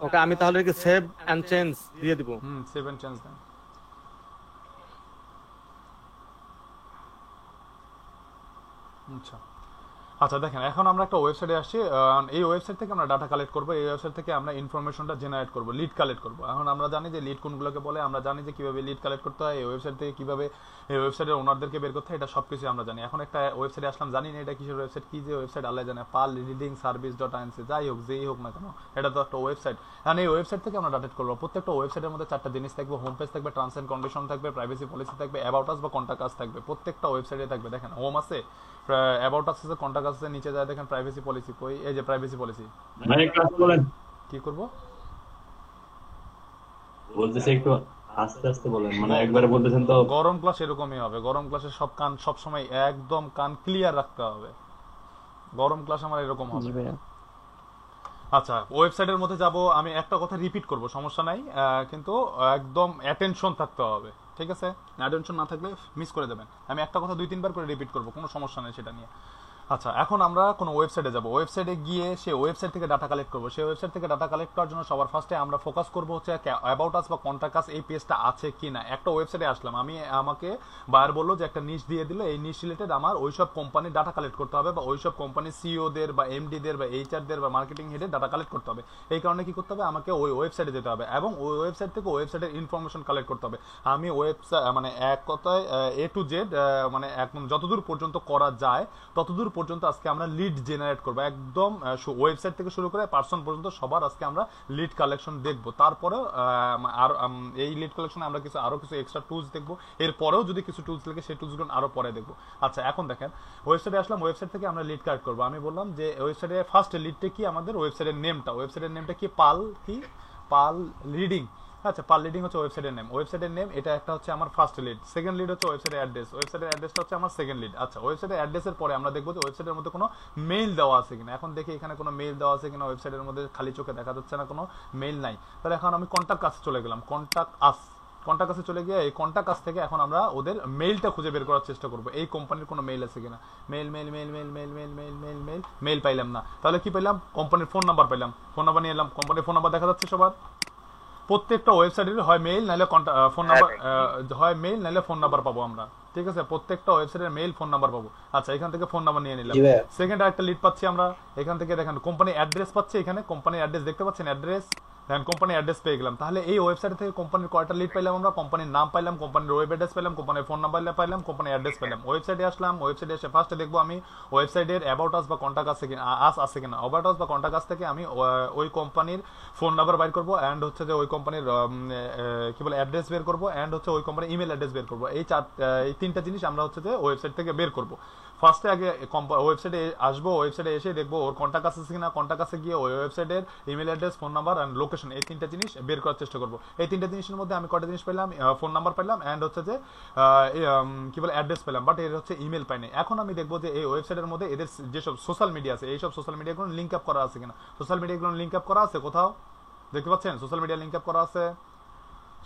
ওকে, আমি তাহলে কি সেভ এন্ড চেঞ্জ দিয়ে দিব? সেভ এন্ড চেঞ্জ দেন। আচ্ছা আচ্ছা দেখেন, এখন আমরা একটা ওয়েবসাইটে আসছি। এই ওয়েবসাইট থেকে আমরা ডাটা কালেক্ট করব, এই ওয়েবসাইট থেকে আমরা ইনফরমেশনটা জেনারেট করব, লিড কালেক্ট করব। এখন আমরা জানি যে লিড কোনগুলোকে বলে, আমরা জানি যে কিভাবে লিড কালেক্ট করতে হয়, এই ওয়েবসাইট থেকে কিভাবে এই ওয়েবসাইটের ওনারদেরকে বের করতে হয়, এটা সব কিছু আমরা জানি। এখন একটা ওয়েবসাইটে আসলাম, জানি না এটা কিসের ওয়েবসাইট, কি যে ওয়েবসাইট আল্লাহ জানে, পাল রিডিং সার্ভিস ডট আইএনসি, যাই হোক যেই হোক না কেন, এটা তো একটা ওয়েবসাইট। এখন এই ওয়েবসাইট থেকে আমরা ডাটা করবো। প্রত্যেকটা ওয়েবসাইটের মধ্যে চারটা জিনিস থাকবে, হোম পেজ থাকবে, টার্মস এন্ড কন্ডিশন থাকবে, প্রাইভেসি পলিসি থাকবে, অ্যাবাউট আস বা কন্টাক্ট আস থাকবে। প্রত্যেকটা ওয়েবসাইটে থাকবে। দেখেন হোম আছে, অ্যাবাউট আস আছে, কন্টাক্ট আছে, নিচে যায় দেখেন প্রাইভেসি পলিসি কই, এই যে প্রাইভেসি পলিসি। ভাই একটু আস্তে বলেন। কি করব? বলতেছি একটু আস্তে আস্তে বলেন, মানে একবারে বলতেছেন তো। গরম ক্লাস এরকমই হবে, গরম ক্লাসে সব কান সব সময় একদম কান ক্লিয়ার রাখতে হবে, গরম ক্লাস আমার এরকম জি হবে। ভাইয়া। আচ্ছা ওয়েবসাইটের মধ্যে যাব, আমি একটা কথা রিপিট করব, সমস্যা নাই, কিন্তু একদম অ্যাটেনশন থাকতে হবে, ঠিক আছে? অ্যাটেনশন না থাকলে মিস করে দেবেন। আমি একটা কথা 2-3 বার করে রিপিট করব, কোনো সমস্যা নেই সেটা নিয়ে। আচ্ছা এখন আমরা কোনো ওয়েবসাইটে যাব, ওয়েবসাইটে গিয়ে সে ওয়েবসাইট থেকে ডাটা কালেক্ট করবো। সেই ওয়েবসাইট থেকে ডাটা কালেক্ট করার জন্য সবার ফার্স্টে আমরা ফোকাস করবো হচ্ছে অ্যাবাউট আস বা কন্টাক্ট আস এই পেজটা আছে কি না। একটা ওয়েবসাইটে আসলাম আমি, আমাকে বায়ার বললো যে একটা নিশ দিয়ে দিল, এই নিশ রিলেটেড আমার ওইসব কোম্পানির ডাটা কালেক্ট করতে হবে, বা ওইসব কোম্পানির সিইওদের বা এমডিদের বা এইচআরদের বা মার্কেটিং হেডের ডাটা কালেক্ট করতে হবে। এই কারণে কি করতে হবে, আমাকে ওই ওয়েবসাইটে যেতে হবে এবং ওই ওয়েবসাইট থেকে ওয়েবসাইটের ইনফরমেশন কালেক্ট করতে হবে। আমি ওয়েবসাইট মানে এক কথায় এ টু জেড, মানে একদম যতদূর পর্যন্ত করা যায় ততদূর পর্যন্ত আজকে আমরা লিড জেনারেট করবো। একদম ওয়েবসাইট থেকে শুরু করে পার্সন পর্যন্ত সবার আজকে আমরা লিড কালেকশন দেখবো। তারপরে আর এই লিড কালেকশনে আমরা কিছু আরো কিছু এক্সট্রা টুলস দেখবো, এরপরেও যদি কিছু টুলস লাগে সেই টুলসগুলো আরো পরে দেখবো। আচ্ছা এখন দেখেন ওয়েবসাইটে আসলাম, ওয়েবসাইট থেকে আমরা লিড কালেক্ট করবো। আমি বললাম যে ওয়েবসাইটে ফার্স্ট লিডটা কি, আমাদের ওয়েবসাইটের নেমটা কি, পাল কি, পাল রিডিং। আচ্ছা পার লিডিং হচ্ছে ওয়েবসাইটের নেম, এটা একটা হচ্ছে আমার ফার্স্ট লিড। সেকেন্ড লিড হচ্ছে ওয়েবসাইটের অ্যাড্রেস, ওয়েবসাইটের অ্যাড্রেসটা হচ্ছে আমার সেকেন্ড লিড। আচ্ছা ওয়েবসাইটের অ্যাড্রেসের পরে আমরা দেখবো যে ওয়েবসাইটের মধ্যে কোনো মেইল দেওয়া আছে কিনা। এখন দেখি এখানে কোনো মেইল দেওয়া আছে কিনা, ওয়েবসাইটের মধ্যে খালি চোখে দেখা যাচ্ছে না, কোনো মেইল নাই। তাহলে এখন আমি কন্টাক্ট কাছে চলে গেলাম, কন্টাক্ট কাছে চলে গিয়ে এই কন্টাক্ট কাছ থেকে এখন আমরা ওদের মেইলটা খুঁজে বের করার চেষ্টা করবো, এই কোম্পানির কোনো মেইল আছে কিনা। Mail mail mail mail mail mail mail mail mail mail পাইলাম না। তাহলে কি পাইলাম, কোম্পানির ফোন নাম্বার পাইলাম, ফোন নাম্বার নিয়ে এলাম, কোম্পানির ফোন নাম্বার দেখা যাচ্ছে সবার। প্রত্যেকটা ওয়েবসাইটের হয় মেইল নাহলে ফোন নাম্বার, হয় মেইল নাহলে ফোন নাম্বার পাবো আমরা, ঠিক আছে? প্রত্যেকটা ওয়েবসাইটের মেইল ফোন নাম্বার পাবো। আচ্ছা এখান থেকে ফোন নাম্বার নিয়ে নিলাম। জি ভাইয়া। সেকেন্ড আরেকটা লিড পাচ্ছি আমরা, এখান থেকে দেখেন কোম্পানি অ্যাড্রেস পাচ্ছি, এখানে কোম্পানির অ্যাড্রেস দেখতে পাচ্ছেন, অ্যাড্রেস দেখেন কোম্পানির অ্যাড্রেস পেয়ে গেলাম। তাহলে এই ওয়েবসাইট থেকে কোম্পানির কয়টা লিড পাইলাম আমরা, কোম্পানির নাম পাইলাম, কোম্পানির ওয়েব অ্যাড্রেস পেলাম, কোম্পানির ফোন নাম্বার পাইলাম, কোম্পানির অ্যাড্রেস পেলাম। ওয়েবসাইটে আসলাম, ওয়েবসাইটে এসে ফার্স্টে দেখবো আমি ওয়েবসাইটের অ্যাবাউট আস বা কন্টাক্ট আছে কিনা, আছে কিনা। অ্যাবাউট আস বা কন্টাক্ট আস থেকে আমি ওই কোম্পানির ফোন নাম্বার বাইর করবো, অ্যান্ড হচ্ছে যে ওই কোম্পানির কি বলে অ্যাড্রেস বের করবো, অ্যান্ড হচ্ছে ওই কোম্পানির ইমেল অ্যাড্রেস বের করবো। এই তিনটা জিনিস আমরা হচ্ছে যে ওয়েবসাইট থেকে বের করবো। ফার্স্টে আগে ওয়েবসাইটে আসবো, ওয়েবসাইটে এসে দেখবো ওর কন্টাক্ট আছে কিনা, কন্টাক্ট আছে গিয়ে ওই ওয়েবসাইটের email address, phone number and location, এই তিনটা জিনিস বের করার চেষ্টা করবো। এই তিনটা জিনিসের মধ্যে আমি কটা জিনিস পেলাম, ফোন নাম্বার পেলাম অ্যান্ড হচ্ছে যে কি বলে অ্যাড্রেস পেলাম, বাট এর হচ্ছে ইমেল পাইনি। এখন আমি দেখবো যে এই ওয়েবসাইটের মধ্যে এদের যেসব সোশ্যাল মিডিয়া আছে, এইসব সোশ্যাল মিডিয়াগুলো লিঙ্ক আপ করা আছে কিনা। সোশ্যাল মিডিয়াগুলো লিঙ্ক আপ করা আছে কোথাও, দেখতে পাচ্ছেন সোশ্যাল মিডিয়া লিঙ্ক আপ করা আছে,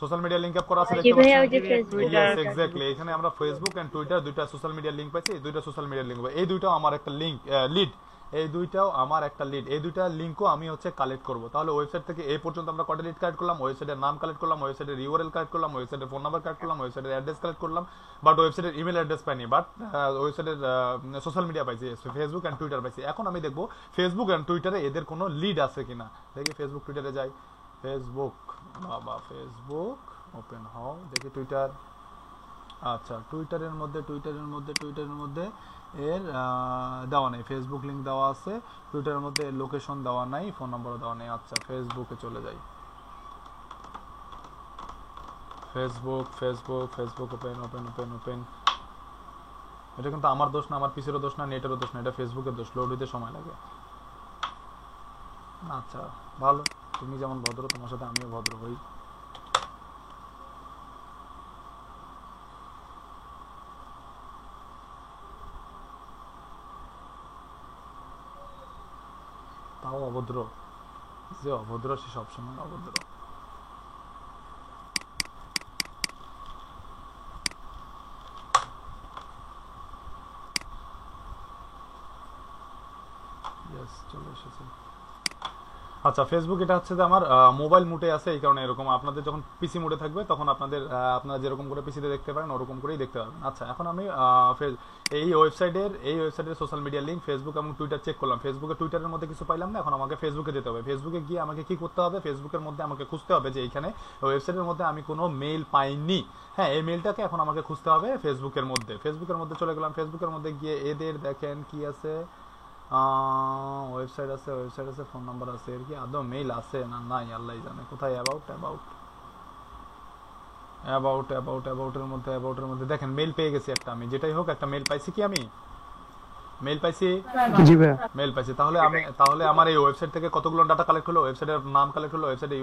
সোশ্যাল মিডিয়া লিংক আপ করা আছে জি দেখতে ভাইয়া, পাচ্ছেন। ওই যে ফেসবুক ইয়েস আর এক্স্যাক্টলি, এখানে আমরা ফেসবুক এন্ড টুইটার দুইটা সোশ্যাল মিডিয়া লিংক পাইছি। এই দুইটা সোশ্যাল মিডিয়া লিংক, এই দুইটাও আমার একটা লিংক লিড, এই দুইটাও আমার একটা লিড, এই দুইটা লিংকও আমি হচ্ছে কালেক্ট করব। তাহলে ওয়েবসাইট থেকে এই পর্যন্ত আমরা কয়টা লিড কালেক্ট করলাম, ওয়েবসাইটের নাম কালেক্ট করলাম, ওয়েবসাইটের ইউআরএল কালেক্ট করলাম, ওয়েবসাইটের ফোন নাম্বার কালেক্ট করলাম, ওয়েবসাইটের অ্যাড্রেস কালেক্ট করলাম, বাট ওয়েবসাইটের ইমেল অ্যাড্রেস পাইনি, বাট ওয়েবসাইটের সোশ্যাল মিডিয়া পাইছি, ফেসবুক এন্ড টুইটার পাইছি। এখন আমি দেখবো ফেসবুক এন্ড টুইটারে এদের কোনো লিড আছে কিনা। দেখি ফেসবুক টুইটারে যাই, ফেসবুক, বাবা ফেসবুক ওপেন হও, দেখি টুইটার। আচ্ছা টুইটারের মধ্যে এর দেওয়া নেই, ফেসবুক লিংক দেওয়া আছে, টুইটারের মধ্যে লোকেশন দেওয়া নাই, ফোন নাম্বারও দেওয়া নেই। আচ্ছা ফেসবুকে চলে যাই, Facebook open open open open. এটা কিন্তু আমার দোষ না, আমার পিসেরও দোষ না, নেটেরও দোষ না, এটা ফেসবুকের দোষ, লোড হইতে সময় লাগে। আচ্ছা ভালো, তুমি যেমন ভদ্র তোমার সাথে আমিও ভদ্র হই। তাও অভদ্র, যে অভদ্র সে সবসময় অভদ্র। ইয়েস চলে এসেছে। আচ্ছা, ফেসবুক এটা হচ্ছে যে আমার মোবাইল মুডে আছে, এই কারণে এরকম। আপনাদের যখন পিসি মুডে থাকবে তখন আপনারা যেরকম করে পিসিতে দেখতে পারেন ওরকম করেই দেখতে পারবেন। আচ্ছা, এখন আমি এই ওয়েবসাইটের সোশ্যাল মিডিয়া লিঙ্ক ফেসবুক এবং টুইটার চেক করলাম। ফেসবুকে টুইটারের মধ্যে কিছু পাইলাম না, এখন আমাকে ফেসবুকে যেতে হবে। ফেসবুকে গিয়ে আমাকে কি করতে হবে, ফেসবুকের মধ্যে আমাকে খুঁজতে হবে যে এইখানে ওয়েবসাইটের মধ্যে আমি কোনো মেইল পাইনি। হ্যাঁ, এই মেইলটাকে এখন আমাকে খুঁজতে হবে ফেসবুকের মধ্যে চলে গেলাম। ফেসবুকের মধ্যে গিয়ে এদের দেখেন কি আছে, ওয়েবসাইট আছে, ফোন নাম্বার আছে। এর কি আদৌ মেইল আছে না নাই আল্লাহ জানে। কোথায় অ্যাবাউটের মধ্যে দেখেন মেইল পেয়ে গেছি একটা। আমি যেটাই হোক একটা মেইল পাইছি। কি আমি মেইল পাইছি? জি ভাইয়া। মেইল পাইছি। তাহলে আমার এই ওয়েবসাইট থেকে কতগুলো ডাটা কালেক্ট হলো, ওয়েবসাইটের নাম কালেক্ট হলো, ওয়েবসাইটের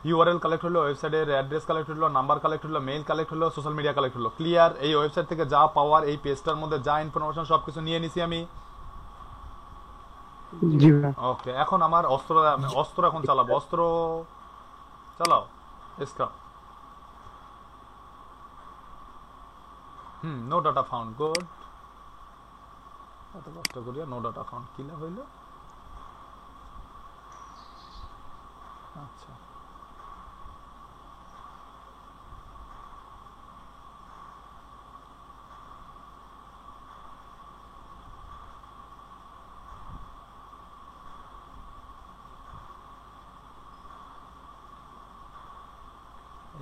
ইউআরএল কালেক্ট হলো, ওয়েবসাইটের অ্যাড্রেস কালেক্ট হলো, নাম্বার কালেক্ট হলো, মেইল কালেক্ট হলো, সোশ্যাল মিডিয়া কালেক্ট হলো। ক্লিয়ার? এই ওয়েবসাইট থেকে যা পাওয়ার, এই পেজটার মধ্যে যা ইনফরমেশন সবকিছু নিয়ে নিছি আমি। জি ভাইয়া। ওকে, এখন আমার অস্ত্র এখন চালাবো। অস্ত্র চালাও। Scrap. No data found. Good. এত কষ্ট করিয়া নো ডাটা ফাউন্ড কি লাভ হইল? আচ্ছা,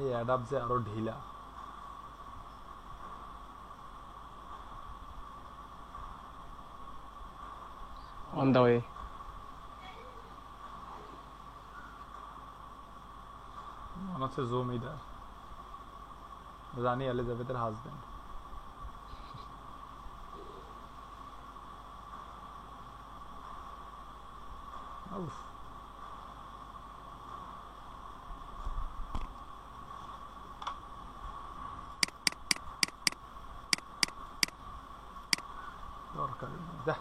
এই অ্যাডাপ যে আরো ঢিলা। On the way. মনে হচ্ছে জমিদার, রানী এলিজাবেথের হাজবেন্ড। দরকার নেই, যা।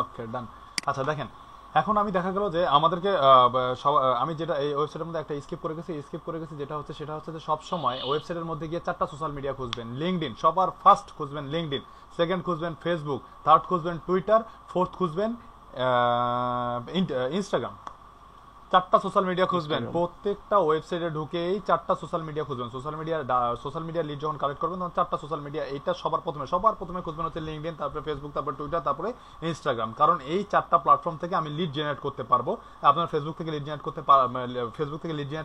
ওকে, ডান। আচ্ছা দেখেন, এখন আমি দেখা গেল যে আমাদেরকে আমি যেটা এই ওয়েবসাইটের মধ্যে একটা স্কিপ করে গেছি সেটা হচ্ছে যে সব সময় ওয়েবসাইটের মধ্যে গিয়ে 4টা সোশ্যাল মিডিয়া খুঁজবেন। লিঙ্কডইন সবার ফার্স্ট খুঁজবেন, লিঙ্কডইন সেকেন্ড খুঁজবেন ফেসবুক, থার্ড খুঁজবেন টুইটার, ফোর্থ খুঁজবেন ইনস্টাগ্রাম। 4টা সোশ্যাল মিডিয়া খুঁজবেন। প্রত্যেকটা ওয়েবসাইটে ঢুকেই 4টা সোশ্যাল মিডিয়া খুঁজবেন। সোশ্যাল মিডিয়া লিড যখন কালেক্ট করবেন তখন 4টা সোশ্যাল মিডিয়া, এইটা সবার প্রথমে খুঁজবেন হচ্ছে লিঙ্কডইন, তারপরে ফেসবুক, তারপরে টুইটার, তারপরে ইনস্টাগ্রাম। কারণ এই 4টা প্ল্যাটফর্ম থেকে আমি লিড জেনারেট করতে পারবো। আপনার ফেসবুক থেকে লিড জেনারেট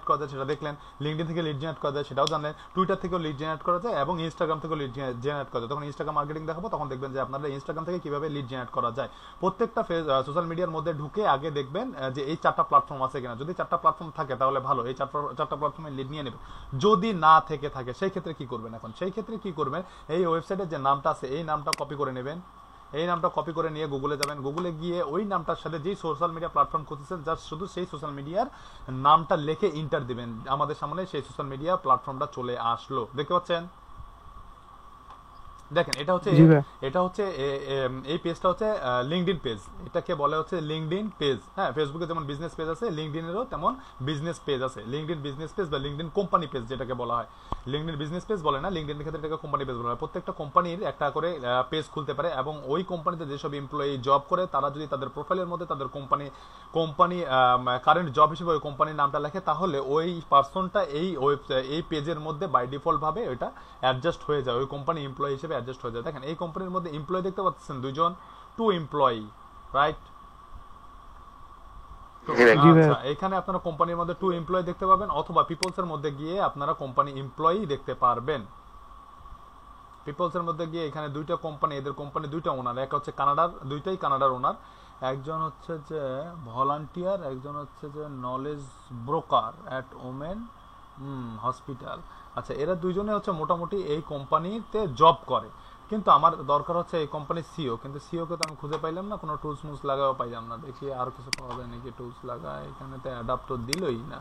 করা যায় সেটা দেখলেন, লিঙ্কডইন থেকে লিড জেনারেট করা যায় সেটাও জানলেন, টুইটার থেকেও লিড জেনারেট করা যায় এবং ইনস্টাগ্রাম থেকেও লিড জেনারেট করা যায়। তখন ইনস্টাগ্রাম মার্কেটিং দেখাবো, তখন দেখবেন যে আপনারা ইনস্টাগ্রাম থেকে কিভাবে লিড জেনারেট করা যায়। প্রত্যেকটা সোশ্যাল মিডিয়ার মধ্যে ঢুকে আগে দেখবেন যে এই 4টা প্ল্যাটফর্ম আছে কিনা। যদি 4টা প্ল্যাটফর্ম থাকে তাহলে ভালো, এই 4টা প্ল্যাটফর্মে লিড নিয়ে নেবেন। যদি না থেকে থাকে সেই ক্ষেত্রে কি করবেন? এই ওয়েবসাইটের যে নামটা আছে এই নামটা কপি করে নেবেন। এই নামটা কপি করে নিয়ে গুগলে যাবেন। গুগলে গিয়ে ওই নামটার সাথে যেই সোশ্যাল মিডিয়া প্ল্যাটফর্ম খুঁজছেন জাস্ট শুধু সেই সোশ্যাল মিডিয়ার নামটা লিখে ইন্টার দিবেন। আমাদের সামনে সেই সোশ্যাল মিডিয়া প্ল্যাটফর্মটা চলে আসলো, দেখতে পাচ্ছেন? দেখেন, এটা হচ্ছে এই পেজটা হচ্ছে লিঙ্কডইন পেজ। এটাকে বলে হচ্ছে লিঙ্কডইন পেজ। হ্যাঁ, ফেসবুকে যেমন বিজনেস পেজ আছে, লিঙ্কডইনেরও তেমন বিজনেস পেজ আছে। লিঙ্কডইন বিজনেস পেজ বা লিঙ্কডইন কোম্পানি পেজ যেটাকে বলা হয়। লিঙ্কডইন বিজনেস পেজ বলে না, লিঙ্কডইনের ক্ষেত্রে এটাকে কোম্পানি পেজ বলা হয়। প্রত্যেকটা কোম্পানির একটা করে পেজ খুলতে পারে এবং ওই কোম্পানিতে যেসব এমপ্লয়ি জব করে তারা যদি তাদের প্রোফাইলের মধ্যে তাদের কোম্পানি কারেন্ট জব হিসেবে ওই কোম্পানির নামটা লেখে, তাহলে ওই পার্সনটা এই পেজের মধ্যে বাই ডিফল্ট ভাবে ওইটা অ্যাডজাস্ট হয়ে যায়, ওই কোম্পানি এমপ্লয়ি হিসেবে অ্যাডজাস্ট হয়ে যায়। দেখেন, এই কোম্পানির মধ্যে এমপ্লয়ি দেখতে পাচ্ছেন 2জন, 2 এমপ্লয়ি, রাইট? আচ্ছা, এখানে আপনারা কোম্পানির মধ্যে 2 এমপ্লয়ি দেখতে পাবেন, অথবা পিপলস এর মধ্যে গিয়ে আপনারা কোম্পানি এমপ্লয়ি দেখতে পারবেন। পিপলস এর মধ্যে গিয়ে এখানে 2টা কোম্পানি, এদের কোম্পানি 2টা ওনার, এক হচ্ছে কানাডার, 2টাই কানাডার ওনার। একজন হচ্ছে যে ভলান্টিয়ার, একজন হচ্ছে যে নলেজ ব্রোকার এট ওমেন হসপিটাল। আচ্ছা, এরা 2জনে হচ্ছে মোটামুটি এই কোম্পানিতে জব করে। কিন্তু আমার দরকার হচ্ছে এই কোম্পানির সিও, কিন্তু সিও কে তো আমি খুঁজে পাইলাম না, কোনো টুলস মুলস লাগাও পাইলাম না। দেখি আর কিছু পাওয়া যায় নাকি টুলস লাগায়। এখানে তো অ্যাডাপ্ট তো দিলই না।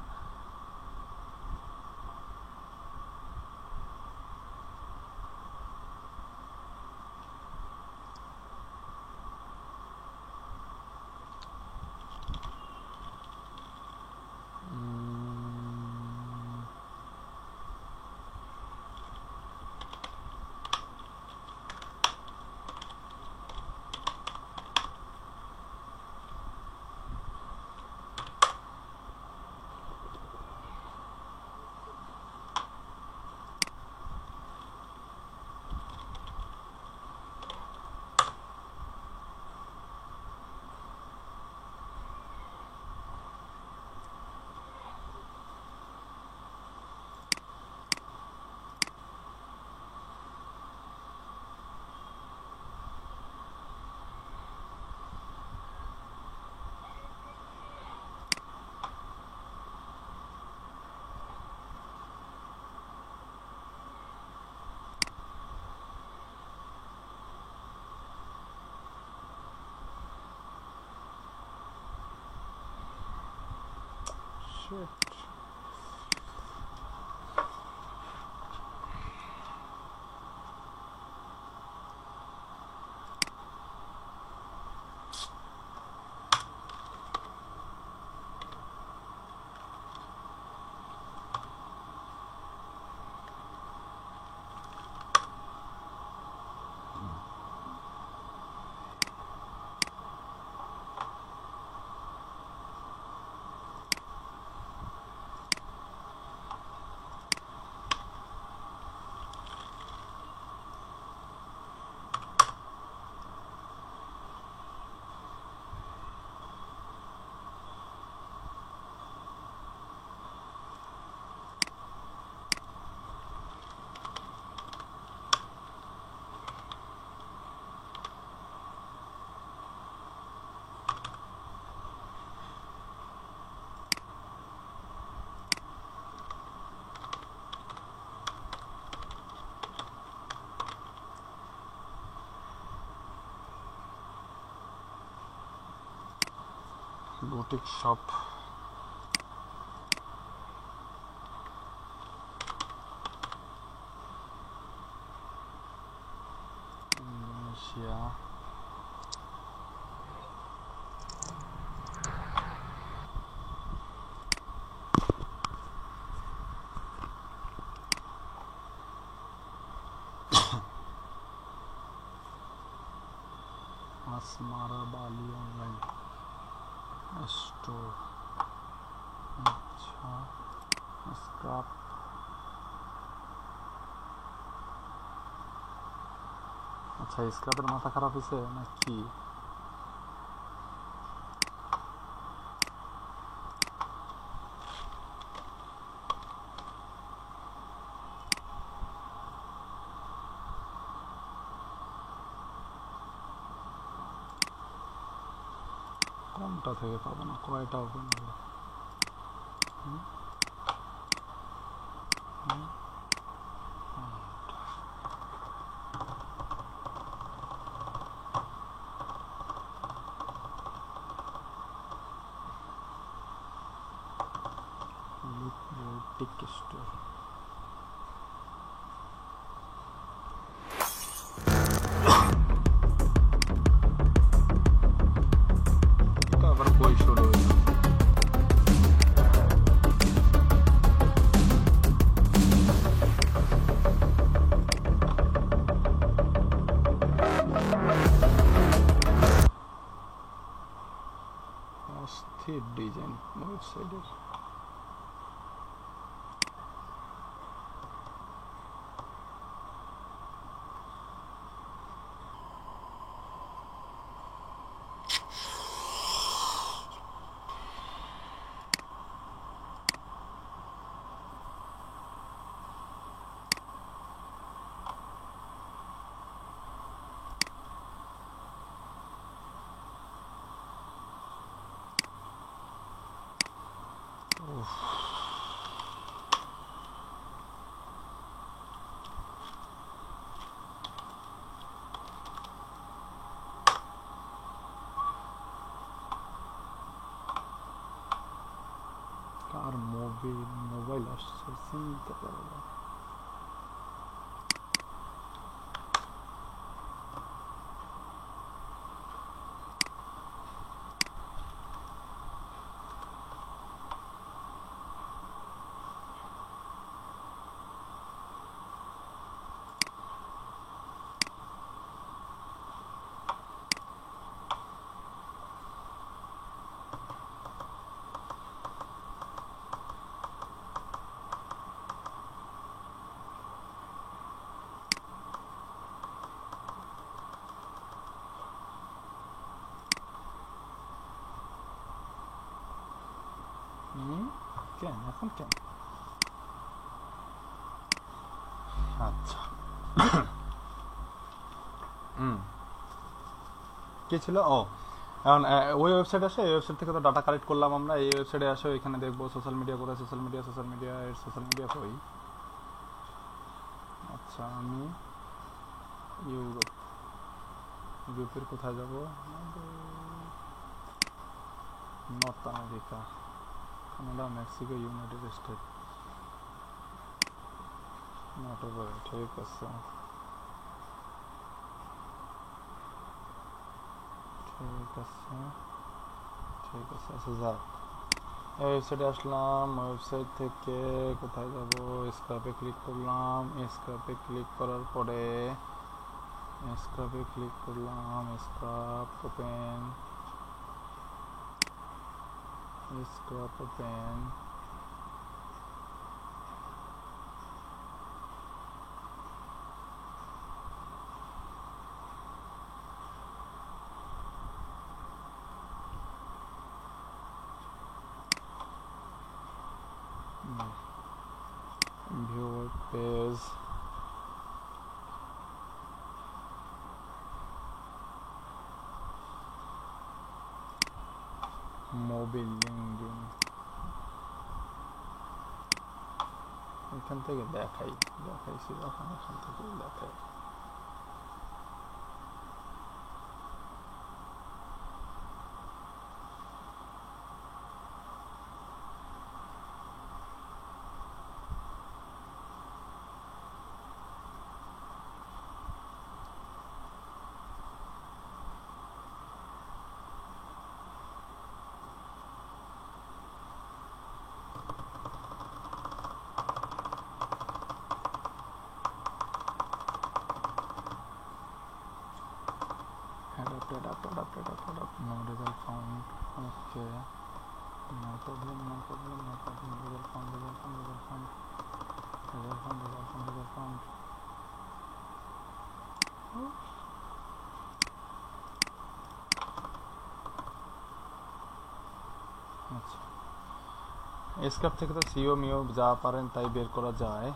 Shit. Boutique shop. Indonesia. Asmara Bali online store. अच्छा स्क्रैप। আচ্ছা স্ক্র্যাপের মাথা খারাপ হয়েছে নাকি? কোনটা থেকে পাবো না, কয়টা ওপেন হবে? boutique store. আবার বই শুরু হয়ে গেছে। অস্থির ডিজাইন ওয়েবসাইটের। মোবাইল আসছে চিনতে পারলাম। কেন এখন কেন? আচ্ছা কি ছিল? ও এখন ওই ওয়েবসাইট আসে, এই ওয়েবসাইট থেকে তো ডাটা কালেক্ট করলাম আমরা। এই ওয়েবসাইটে আসে, এখানে দেখবো সোশ্যাল মিডিয়া কোথায়, সোশ্যাল মিডিয়া এর সোশ্যাল মিডিয়া কই। আচ্ছা আমি ইউরোপের কোথায় যাব? North America, Canada, Mexico, United state, not over. ঠিক আছে আচ্ছা যাক, এই ওয়েবসাইটে আসলাম। ওয়েবসাইট থেকে কোথায় যাব? স্ক্রাপে ক্লিক করলাম। স্ক্রাপে ক্লিক করার পরে scrap open. view web page, Mobil LinkedIn. এখান থেকে দেখাইছি যখন, এখান থেকে দেখাই। Adapt, no result found. Okay, no problem, result found. আচ্ছা, স্ক্রাপ থেকে তো সিও মিও যা পারেন তাই বের করা যায়।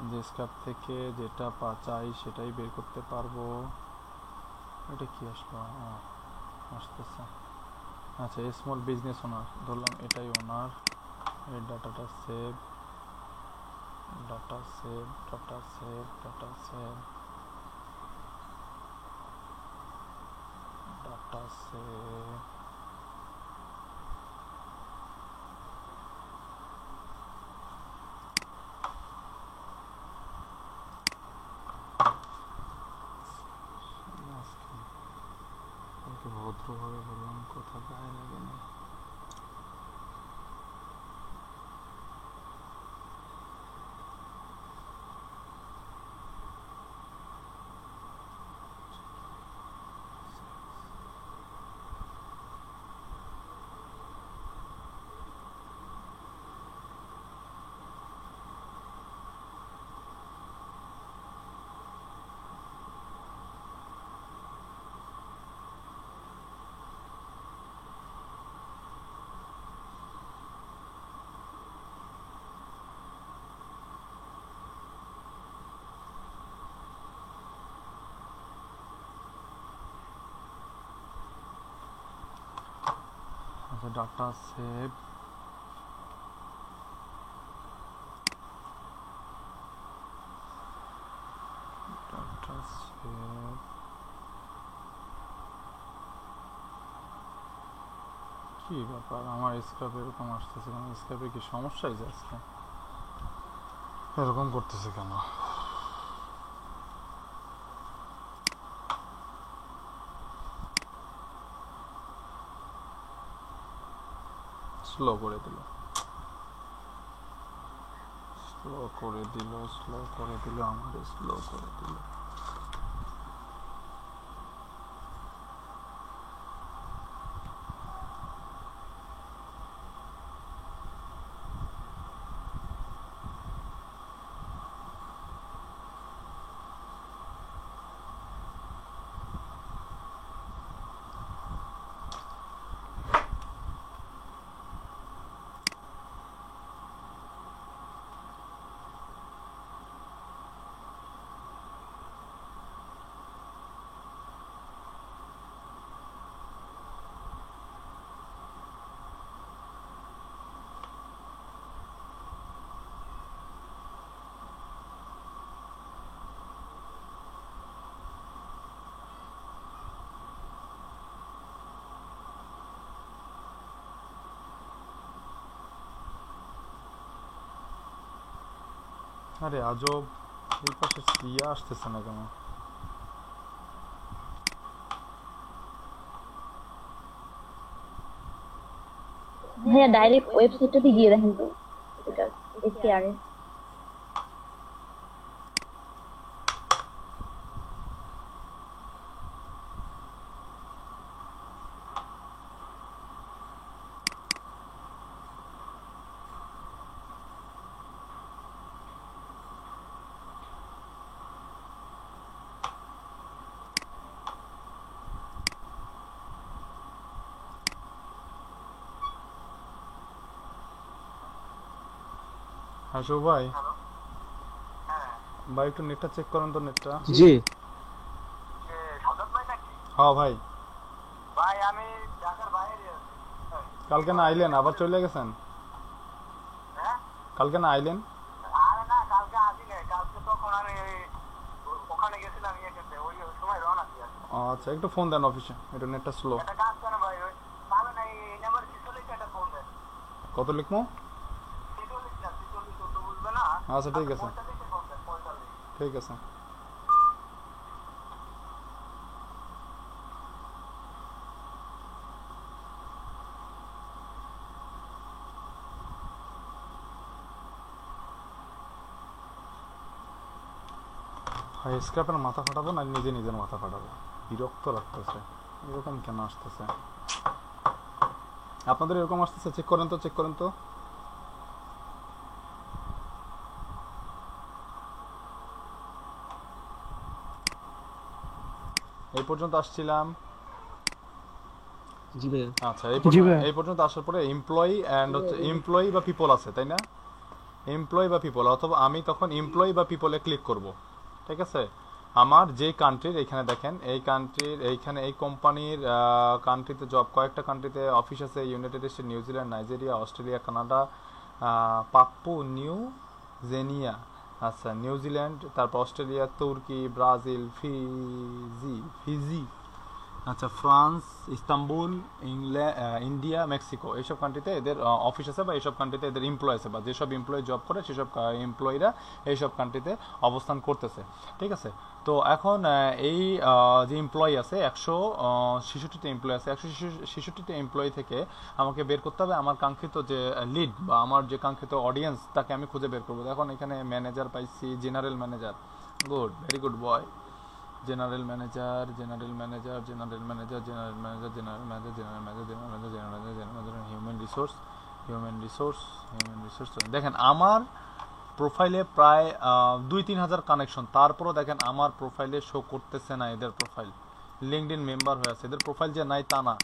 যে স্ক্রাপ থেকে যেটা চাই সেটাই বের করতে পারবো। এটা কি আসলো? আসতেছে। আচ্ছা, স্মল বিজনেস ওনার ধরলাম, এটাই ওনার। এই ডাটা সেভ। ভদ্রভাবে বললাম, কথা গায়ে লাগে না। আচ্ছা, ডাটা সেভ। কি কি ব্যাপার আমার স্ক্রাবে এরকম আসতেছে কেন? স্ক্রাবে কি সমস্যা হয়েছে আজকে? এরকম করতেছে কেন? স্লো করে দিল, স্লো করে দিল, স্লো করে দিল, আমাদের স্লো করে দিল। আরে আজব, এই পাশে সিয়া আসতেছে না কেন? ভাইয়া ডাইরেক্ট ওয়েবসাইটটাতে গিয়ে দেখেন তো এটা দেখি আগে। হ্যাঁ শুভ ভাই, ভাই একটু নেটটা চেক করুন তো, নেটটা। জি হ্যাঁ ভাই, কালকে না আইলেন আবার চলে গেছেন? কালকে না আইলেন? আচ্ছা একটু ফোন দেন অফিসে, একটু নেটটা স্লো। কত লিখবো? আচ্ছা ঠিক আছে, ঠিক আছে। ভাই স্ক্র্যাপের মাথা ফাটাবো না নিজে নিজের মাথা ফাটাবো? বিরক্ত লাগতেছে, এরকম কেন আসতেছে? আপনাদের এরকম আসতেছে? চেক করেন তো, চেক করেন তো। এই পর্যন্ত আসছিলাম। জি ভাইয়া। আচ্ছা জি ভাইয়া। এই পর্যন্ত আসার পরে এমপ্লয়ি এন্ড হচ্ছে এমপ্লয়ি বা পিপল আছে, তাই না? এমপ্লয়ি বা পিপল, অথবা আমি তখন এমপ্লয়ি বা পিপলে ক্লিক করব, ঠিক আছে? আমার যে কান্ট্রির, এখানে দেখেন এই কান্ট্রির, এইখানে এই কোম্পানির কান্ট্রিতে জব, কয়েকটা কান্ট্রিতে অফিস আছে, United State, New Zealand, Nigeria, Australia, Canada, Papua New Guinea, আচ্ছা নিউজিল্যান্ড, তারপর অস্ট্রেলিয়া, তুর্কি, ব্রাজিল, ফিজি, আচ্ছা ফ্রান্স, ইস্তাম্বুল, ইন্ডিয়া, মেক্সিকো, এইসব কান্ট্রিতে এদের অফিস আছে, বা এইসব কান্ট্রিতে এদের এমপ্লয় আছে, বা যেসব এমপ্লয়ি জব করে সেসব এমপ্লয়িরা এইসব কান্ট্রিতে অবস্থান করতেছে, ঠিক আছে? তো এখন এই যে এমপ্লয়ি আছে 166টা এমপ্লয়ি আছে, 166টা এমপ্লয়ি থেকে আমাকে বের করতে হবে আমার কাঙ্ক্ষিত যে লিড বা আমার যে কাঙ্ক্ষিত অডিয়েন্স, তাকে আমি খুঁজে বের করবো। এখন এখানে ম্যানেজার পাইছি, general manager, good, very good boy. General manager, general manager, general manager, general manager, general manager, general manager, general manager, general manager, general manager, human resource, human resource, human resource. দেখেন আমার প্রোফাইলে প্রায় 2-3 হাজার connection, তারপরও দেখেন আমার প্রোফাইলে show করতেছে না এদের প্রোফাইল। লিঙ্কডইন মেম্বার হয়ে আছে, এদের প্রোফাইল যে নাই তা না,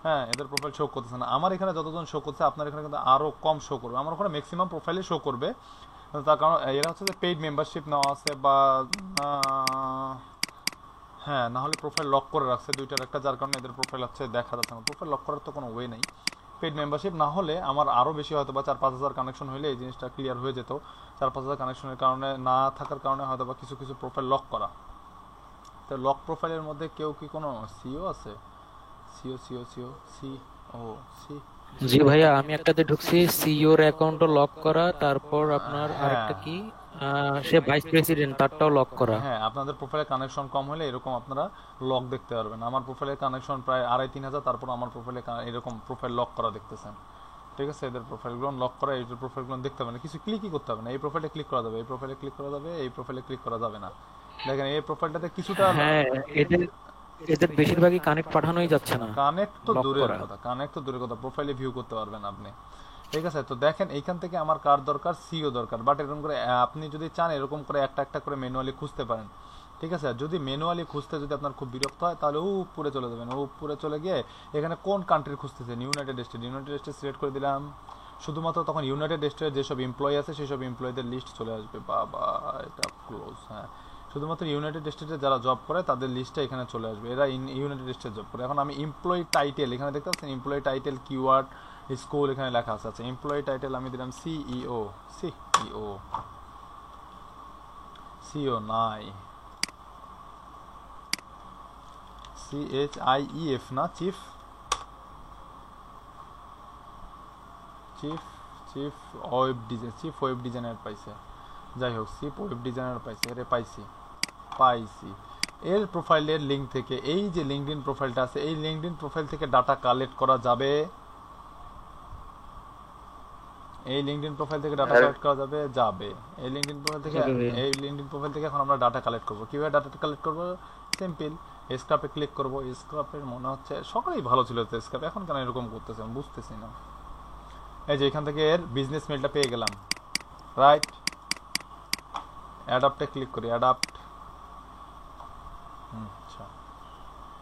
হ্যাঁ এদের প্রোফাইল শো করতেছে না। আমার এখানে যতজন শো করছে আপনার এখানে কিন্তু আরও কম শো করবে, আমার ওখানে ম্যাক্সিমাম প্রোফাইলে শো করবে। তার কারণ এরা হচ্ছে যে পেইড মেম্বারশিপ নেওয়া আছে, বা হ্যাঁ না হলে প্রোফাইল লক করে রাখছে দুইটার একটা, যার কারণে এদের প্রোফাইল হচ্ছে দেখা যাচ্ছে না। প্রোফাইল লক করার তো কোনো ওয়ে নেই। পেইড মেম্বারশিপ না হলে আমার আরও বেশি হয়তো বা 4-5 হাজার কানেকশন হলে এই জিনিসটা ক্লিয়ার হয়ে যেত। 4-5 হাজার কানেকশনের কারণে না থাকার কারণে হয়তো বা কিছু কিছু প্রোফাইল লক করা। তো লক প্রোফাইলের মধ্যে কেউ কি কোনো সিও আছে? সিও সিও সিও সি ও সি জি ভাইয়া, আমি একটাতে ঢুকছি, সিইওর অ্যাকাউন্টও লক করা, তারপর আপনার হ্যাঁ আরেকটা কি, সে ভাইস প্রেসিডেন্ট, তারটাও লক করা। হ্যাঁ, আপনাদের প্রোফাইলে কানেকশন কম হলে এরকম আপনারা লক দেখতে পারবেন। আমার প্রোফাইলের কানেকশন প্রায় 2,500-3,000, তারপর আমার প্রোফাইলে এরকম প্রোফাইল লক করা দেখতেছেন। ঠিক আছে, এদের প্রোফাইলগুলো লক করা, এই প্রোফাইলগুলো দেখতে হবে না, কিছু ক্লিকই করতে হবে না। এই প্রোফাইলে ক্লিক করা যাবে, এই প্রোফাইলে ক্লিক করা যাবে, এই প্রোফাইলে ক্লিক করা যাবে না। দেখেন এই প্রোফাইলটাতে কিছুটা হ্যাঁ, এদের এদের বেশিরভাগই কানেক্ট পাঠানোই যাচ্ছে না, কানেক্ট তো লক দূরের করা। কথা, কানেক্ট তো দূরের কথা, প্রোফাইলে ভিউ করতে পারবেন আপনি। ঠিক আছে, তো দেখেন এইখান থেকে আমার কার দরকার, সিও দরকার। বাট এরকম করে আপনি যদি চান এরকম করে একটা একটা করে ম্যানুয়ালি খুঁজতে পারেন। ঠিক আছে, যদি ম্যানুয়ালি খুঁজতে যদি আপনার খুব বিরক্ত হয় তাহলে উপরে চলে যাবেন, উপরে চলে গিয়ে এখানে কোন কান্ট্রি খুঁজতেছেন, United state, United state select করে দিলাম। শুধুমাত্র তখন ইউনাইটেড স্টেটের যেসব এমপ্লয়ি আছে সেসব এমপ্লয়ীদের লিস্ট চলে আসবে। বাবা এটা ক্লোজ। হ্যাঁ, শুধুমাত্র ইউনাইটেড স্টেটে যারা জব করে তাদের লিস্টটা এখানে চলে আসবে, এরা ইউনাইটেড স্টেট জব করে। এখন আমি এমপ্লয়ি টাইটেল এখানে দেখতে পাচ্ছেন, এমপ্লয়ি টাইটেল কিওয়ার্ড স্কুল এখানে লেখা আছে। আচ্ছা, এমপ্লয়ি টাইটেল আমি দিলাম সিইও, সিইও, সিও নাই, CHIEF না, chief, chief, chief web design, chief web designer পাইছে। যাই হোক, চিফ ওয়েব ডিজাইনার পাইছে, এর পাইছি। এর প্রোফাইলের লিঙ্ক থেকে, এই যে লিঙ্কডইন প্রোফাইলটা আছে, এই লিঙ্কডইন প্রোফাইল থেকে ডাটা কালেক্ট করা যাবে। এই লিঙ্কডইন প্রোফাইল থেকে ডাটা কালেক্ট করা যাবে। এই লিঙ্কডইন প্রোফাইল থেকে এখন আমরা ডাটা কালেক্ট করব। কিভাবে ডাটা কালেক্ট করব? সিম্পল, স্ক্রাপে ক্লিক করব। স্ক্রাপের মনে হচ্ছে সকালেই ভালো ছিল তো স্ক্রাপ, এখন কেন এরকম করতেছে আমি বুঝতেছি না। এই যে এখান থেকে এর বিজনেস মেলটা পেয়ে গেলাম, রাইট? অ্যাডাপ্টে ক্লিক করি, আচ্ছা,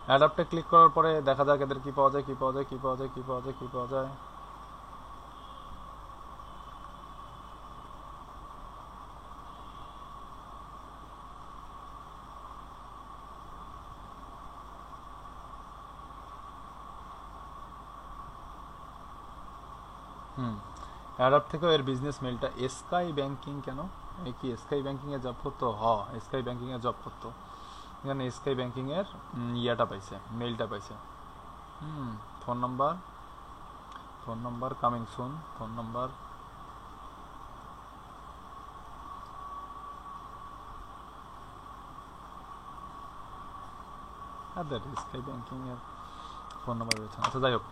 অ্যাডাপ্টে ক্লিক করার পরে দেখা যাক এদের কি পাওয়া যায়। অ্যাডাপ্ট থেকেও এর বিজনেস মেলটা, স্কাই ব্যাংকিং, কেন এই কি স্কাই ব্যাংকিং এ জব করতো? স্কাই ব্যাংকিং এ জব করতো। এখানে স্কাই ব্যাংকিং এর ইয়াটা পাইছে, মেলটা পাইছে। Phone number coming soon, phone number. Sky banking এর ফোন নাম্বার রয়েছে। আচ্ছা, যাই হোক,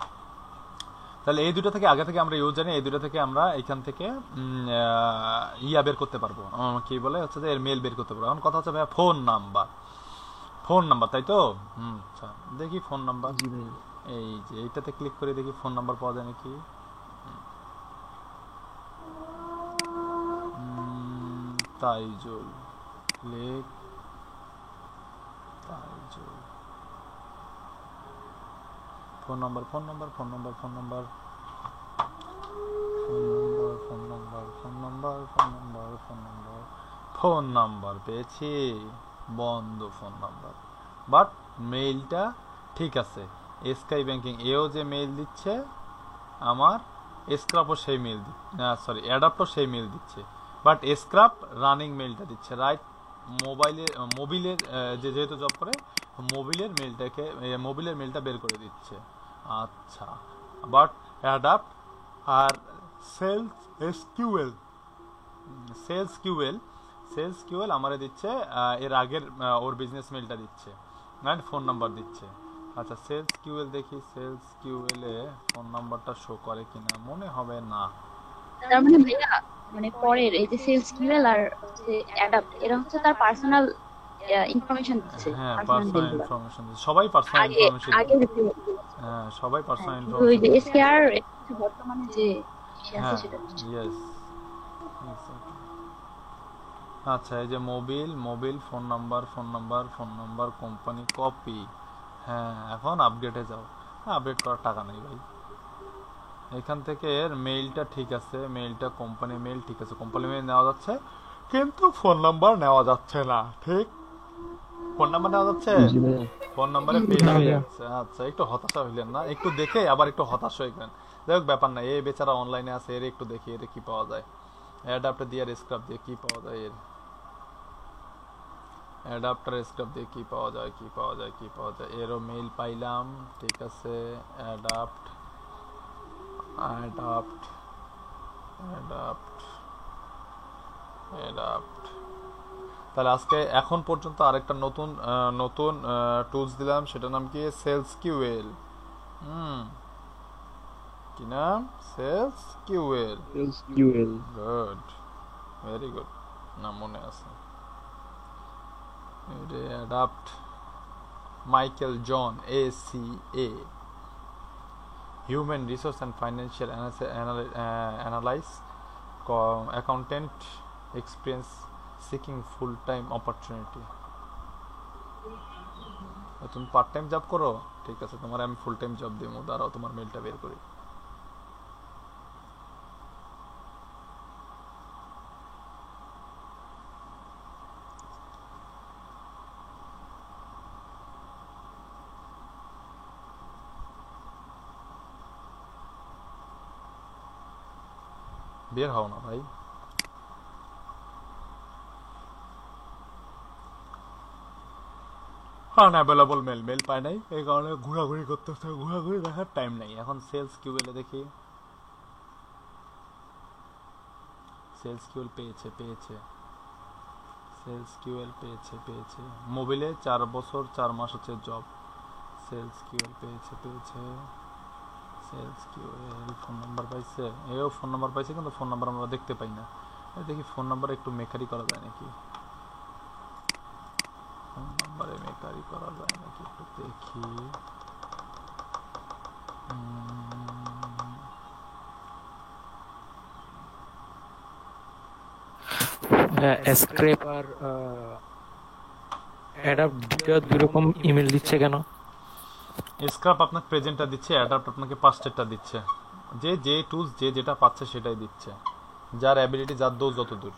তাহলে এই দুটো থেকে আগে থেকে আমরা ইউজ জানি, এই দুটো থেকে আমরা এখান থেকে ইয়া বের করতে পারবো, কি বলে হচ্ছে যে এর মেল বের করতে পারবো। এখন কথা হচ্ছে ভাইয়া ফোন নাম্বার, তাই তো? আচ্ছা, দেখি ফোন নাম্বার, এই যে এইটাতে ক্লিক করে দেখি ফোন নাম্বার পাওয়া যায় নাকি। Taijul, click, Taijul, phone number পেয়েছি, বন্ধ ফোন নাম্বার। বাট মেইলটা ঠিক আছে, স্কাই ব্যাংকিং এও যে মেইল দিচ্ছে, আমার স্ক্রাপও সেই মেইল সরি অ্যাডাপ্টও সেই মেইল দিচ্ছে, বাট স্ক্রাপ রানিং মেইলটা দিচ্ছে, রাইট? মোবিলের যেহেতু জব করে, মোবিলের মেইলটা বের করে দিচ্ছে। আচ্ছা, বাট অ্যাডাপ্ট আর সেলস কিউএল আমারে দিচ্ছে, এর আগের ওর বিজনেস মেইলটা দিচ্ছে, রাইট? ফোন নাম্বার দিচ্ছে। আচ্ছা, সেলস কিউএল দেখি, সেলস কিউএল এ ফোন নাম্বারটা শো করে কিনা, মনে হবে না। তার মানে ভাইয়া, মানে পরের এই যে সেলস কিউএল আর যে অ্যাডাপ্ট, এরা হচ্ছে তার পার্সোনাল ইনফরমেশন দিচ্ছে। হ্যাঁ, পার্সোনাল ইনফরমেশন দিচ্ছে, সবাই পার্সোনাল ইনফরমেশন, হ্যাঁ সবাই পার্সোনাল ওই ইনফরমেশন। যে এসকেআর বর্তমানে যে আছে সেটা দিচ্ছে। ইয়েস। আচ্ছা, এই যে Mobil phone number company copy. হ্যাঁ, এখন আপডেটে যাও। আপডেট করার টাকা নেই ভাই। এখান থেকে এর মেইলটা ঠিক আছে, মেইলটা কোম্পানি মেইল ঠিক আছে, কোম্পানি মেইল নেওয়া যাচ্ছে, কিন্তু ফোন নাম্বার নেওয়া যাচ্ছে না। ঠিক, ফোন নাম্বার নেওয়া যাচ্ছে, ফোন নাম্বারে পেজ হয়ে যাচ্ছে। আচ্ছা, একটু হতাশা হইলেন না? একটু দেখে আবার একটু হতাশ হয়ে গেলেন। যাই হোক, ব্যাপার না, এই বেচারা অনলাইনে আছে, এর একটু দেখি এর কি পাওয়া যায়। অ্যাডাপ্টার দিয়ে আর স্ক্রাপ দিয়ে কি পাওয়া যায় এর। অ্যাডাপ্টার স্ক্রাব দিয়ে কি পাওয়া যায়, কি পাওয়া যায়, কি পাওয়া যায়। এরও মেইল পাইলাম, ঠিক আছে। Adapt adapt adapt adapt. তাহলে আজকে এখন পর্যন্ত আরেকটা নতুন নতুন টুলস দিলাম, সেটার নাম কি? Sales QL. কি নাম? Sales QL. SQL good, very good, নাম মনে আছে। Adapt Michael John ACA, human resource and financial analyse, accountant experience, seeking full time opportunity. তুমি পার্ট টাইম জব করো? ঠিক আছে, তোমার আমি ফুল টাইম জব দিব। দাঁড়াও তোমার মেলটা বের করি। বের হও না ভাই। আনঅ্যাভেলেবল মেল, মেল পায় নাই, এই কারণে ঘোরাঘুরি করতেছে, ঘোরাঘুরি দেখার টাইম নাই এখন। সেলস কিউএলে দেখি। সেলস কিউএল পেয়েছে, পেয়েছে। সেলস কিউএল পেয়েছে, পেয়েছে। মোবিলে 4 বছর 4 মাস হচ্ছে জব। সেলস কিউএল পেয়েছে, পেয়েছে। সেলস কিউএল ফোন নাম্বার পাইছে, এও ফোন নাম্বার পাইছে, কিন্তু ফোন নাম্বার আমরা দেখতে পাই না। দেখি ফোন নাম্বার একটু মেকারি করা যায় নাকি, ফোন নাম্বারে মেকারি করা যায় নাকি একটু দেখি। স্ক্রেপ আর অ্যাডাপ্ট দুই রকম ইমেল দিচ্ছে কেন? স্ক্রাপ আপনাকে প্রেজেন্টটা দিচ্ছে, অ্যাডাপ্ট আপনাকে পাস্টেরটা দিচ্ছে। যে যে টুলস যে যেটা পাচ্ছে সেটাই দিচ্ছে, যার অ্যাবিলিটি, যার দোষ যত দূর।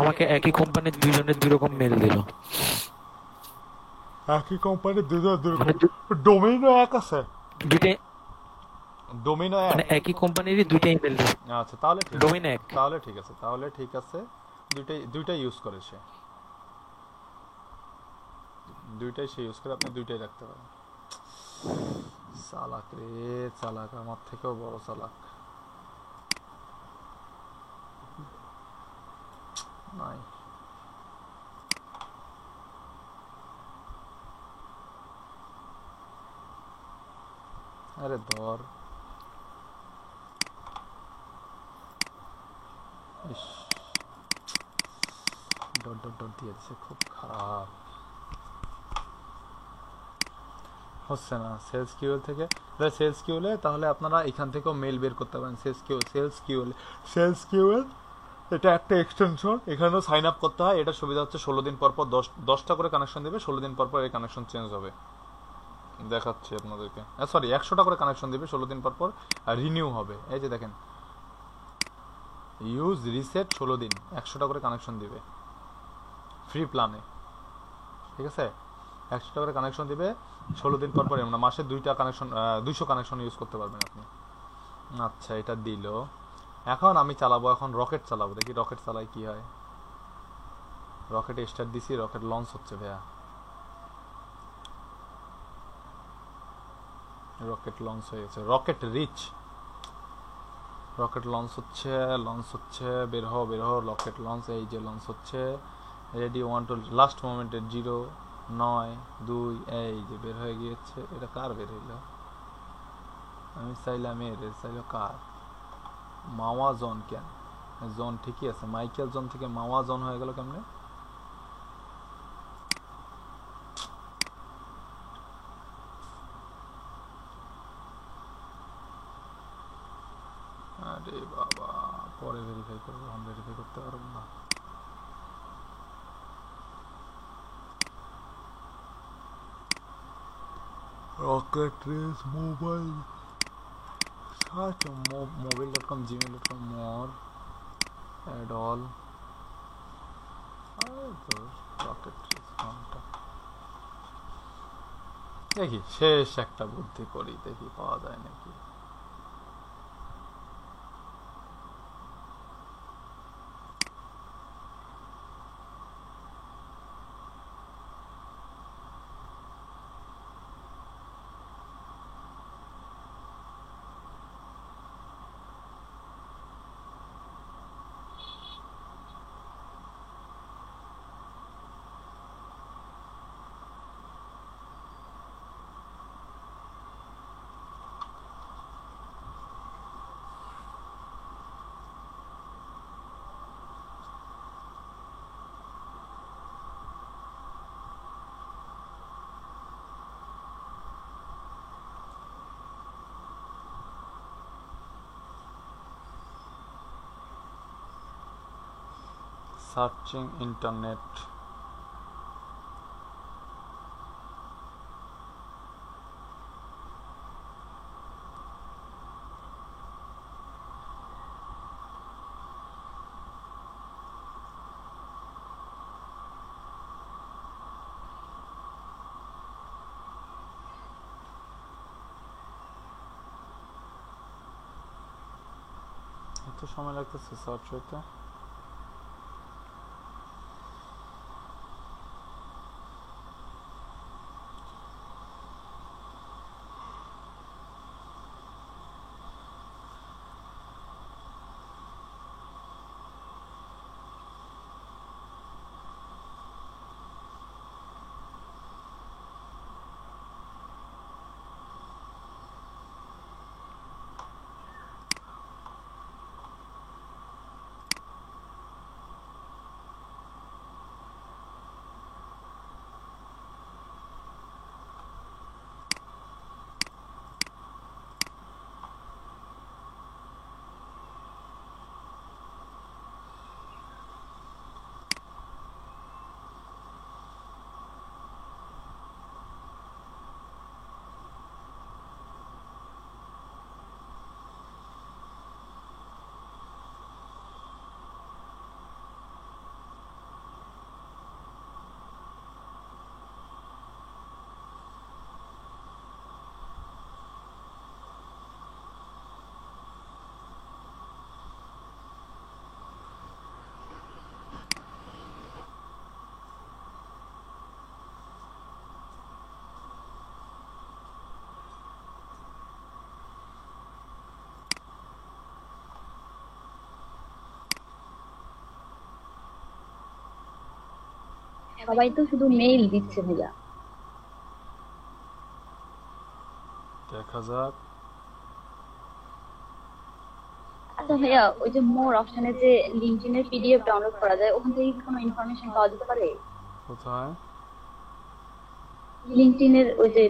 আমাকে একই কোম্পানির দুইজনের দুই রকম মেল দিল। একই কোম্পানির দুজন মানে ডোমেইনও এক আছে, দুইটাই, ডোমেইনও এক। মানে একই কোম্পানিরই দুইটা ইমেল দিল। আচ্ছা, তাহলে ঠিক, ডোমেইন এক। তাহলে ঠিক আছে, তাহলে ঠিক আছে। দুইটাই ইউজ করে সে, দুইটাই সে ইউজ করে, আপনি দুইটাই রাখতে পারেন। চালাক রে চালাক, আমার থেকেও বড় চালাক। নাই, আরে ধর। ইস, ডট ডট ডট দিয়ে দিচ্ছে, খুব খারাপ হচ্ছে না। সেলস কিউএল থেকে, সেলস কিউএলে তাহলে আপনারা এখান থেকেও মেল বের করতে পারেন। সেলস কিউএল এটা একটা এক্সটেনশন, এখানেও সাইন আপ করতে হয়। এটা সুবিধা হচ্ছে 16 দিন পর পর 10টা করে কানেকশন দেবে, 16 দিন পর পর এই কানেকশন চেঞ্জ হবে। দেখাচ্ছি আপনাদেরকে, সরি 100টা করে কানেকশন দিবে 16 দিন পর পর, আর রিনিউ হবে। এই যে দেখেন, ইউজ রিসেট 16 দিন, 100টা করে কানেকশন দিবে ফ্রি প্ল্যানে, ঠিক আছে। 100টা করে কানেকশন দিবে 16 দিন পর পর, আমরা মাসে 2টা কানেকশন, 200 কানেকশন ইউজ করতে পারবেন আপনি। আচ্ছা, এটা দিল। এখন আমি চালাবো, এখন রকেট চালাবো, দেখি রকেট চালাই কি হয়। রকেটে স্টার্ট দিছি, রকেট লঞ্চ হচ্ছে ভাইয়া, রকেট লঞ্চ হয়ে গেছে। রকেট রিচ, রকেট লঞ্চ হচ্ছে, বের হও বের হও, রকেট লঞ্চ, এই যে লঞ্চ হচ্ছে। রেডি 1 টু লাস্ট মোমেন্টে 0 9 2, এই যে বের হয়ে গিয়েছে। এটা কার বের হইলো? আমি চাইলাম এর, চাইলো কার? মাওয়া জন। কেন জন ঠিকই আছে, মাইকেল জন থেকে মাওয়া জন হয়ে গেল কেমনে? আরে বাবা, পরে ভেরিফাই করবো, এখন ভেরিফাই করতে পারবো না। Rocket race mobile search, mobile.com, gmail.com, more add all। Rocket race ফোনটা দেখি, শেষ একটা বুদ্ধি করি, দেখি পাওয়া যায় নাকি। Searching internet. এত সময় লাগতেছে সার্চ হইতে। সবাই তো শুধু মেইল দিচ্ছে ভাইয়া। দেখা যাক। আচ্ছা ভাইয়া, ওই যে মোর অপশনে যে লিঙ্কডইন এর পিডিএফ ডাউনলোড করা যায়, ওখান থেকে কি কোনো ইনফরমেশন পাওয়া যেতে পারে? কোথায়? লিঙ্কডইন এর ওই যে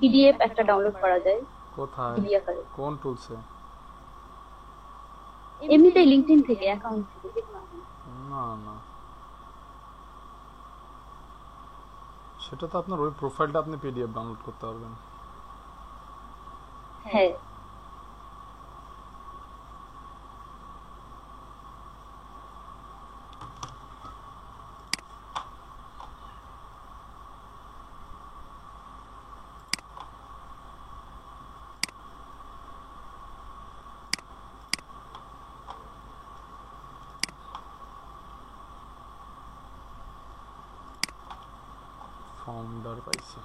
পিডিএফ একটা ডাউনলোড করা যায় কোথায়? পিডিএফ আকারে। কোন টুলসে? এমনিতেই লিঙ্কডইন থেকে, অ্যাকাউন্ট থেকে দেখলাম। না না, সেটা তো আপনার ওই প্রোফাইলটা আপনি পিডিএফ ডাউনলোড করতে পারবেন। হ্যাঁ, ফাউন্ডার পাইছি।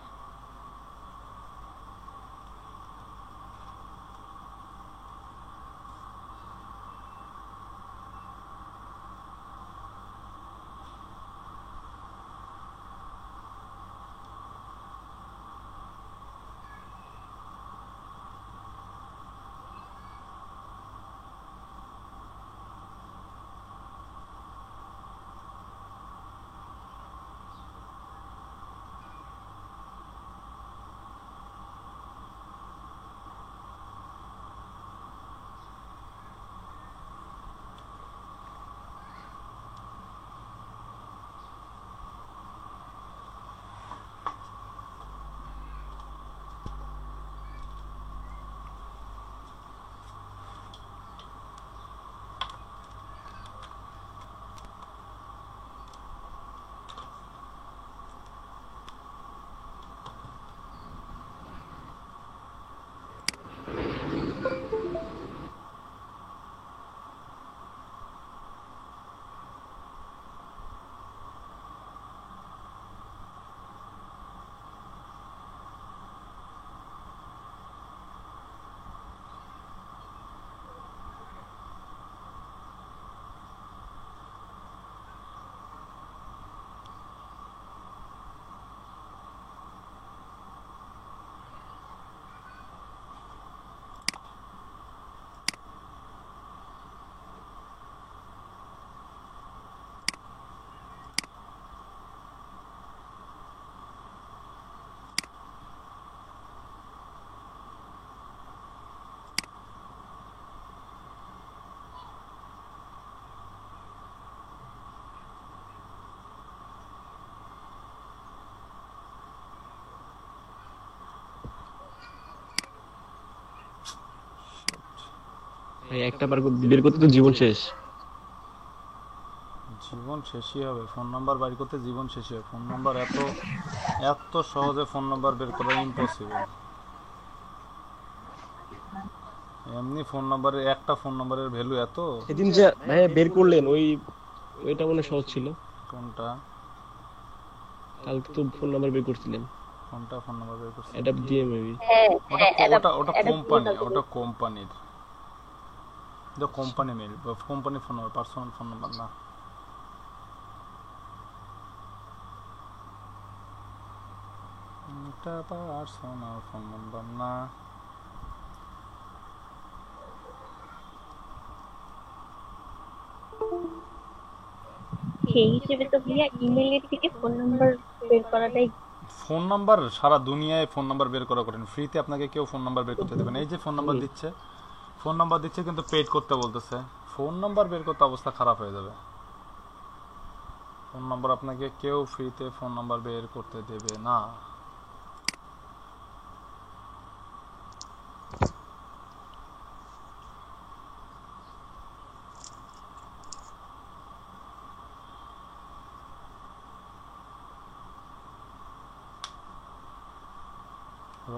ভাই একটা বের করতে তো জীবন শেষ। জীবন শেষই হবে, ফোন নাম্বার বাইর করতে জীবন শেষই হবে। ফোন নাম্বার এত এত সহজে ফোন নাম্বার বের করা ইম্পসিবল। এমনি ফোন নাম্বারের একটা ফোন নাম্বারের ভ্যালু এত। সেদিন যে ভাই বের করলেন ওইটা মনে হয় সহজ ছিল। কোনটা? কালকে তো ফোন নাম্বার বের করছিলেন কোনটা ফোন নাম্বার বের করছি? অ্যাডাপ দিয়ে মেবি। হ্যাঁ ওটা হ্যাঁ ওটা ওটা এটা কোম্পানি, দিয়ে ওটা কোম্পানির, এটা company mail, company phone number, personal phone number না। এটা পার্সোনাল ফোন নাম্বার না। সেই হিসেবে তো ভাইয়া ইমেলের থেকে ফোন নাম্বার বের করাটাই ফোন নাম্বার সারা দুনিয়ায় ফোন নাম্বার বের করা করেন, ফ্রিতে আপনাকে কেউ ফোন নাম্বার বের করতে দেবে না। এই যে ফোন নাম্বার দিচ্ছে, ফোন নাম্বার দিচ্ছে কিন্তু পেড করতে বলতেছে। ফোন নাম্বার বের করতে অবস্থা খারাপ হয়ে যাবে। ফোন নাম্বার আপনাকে কেউ ফ্রিতে ফোন নাম্বার বের করতে দেবে না।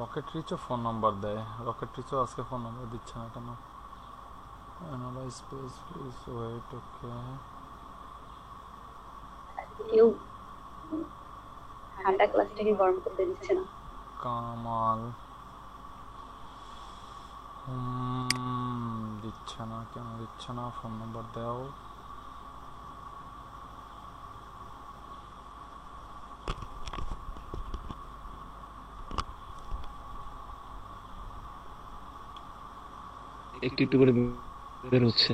রকেট রিচও ফোন নাম্বার দেয়, রকেট রিচও আজকে ফোন নাম্বার দিচ্ছে না কেন? অ্যানালাইজ পেজ প্লিজ ওয়েট, ওকে। কেউ ঠান্ডা ক্লাসটাকে গরম করতে দিচ্ছে না। কামাল দিচ্ছে না কেন? দিচ্ছে না, ফোন নাম্বার দাও। একটু একটু করে বের হচ্ছে।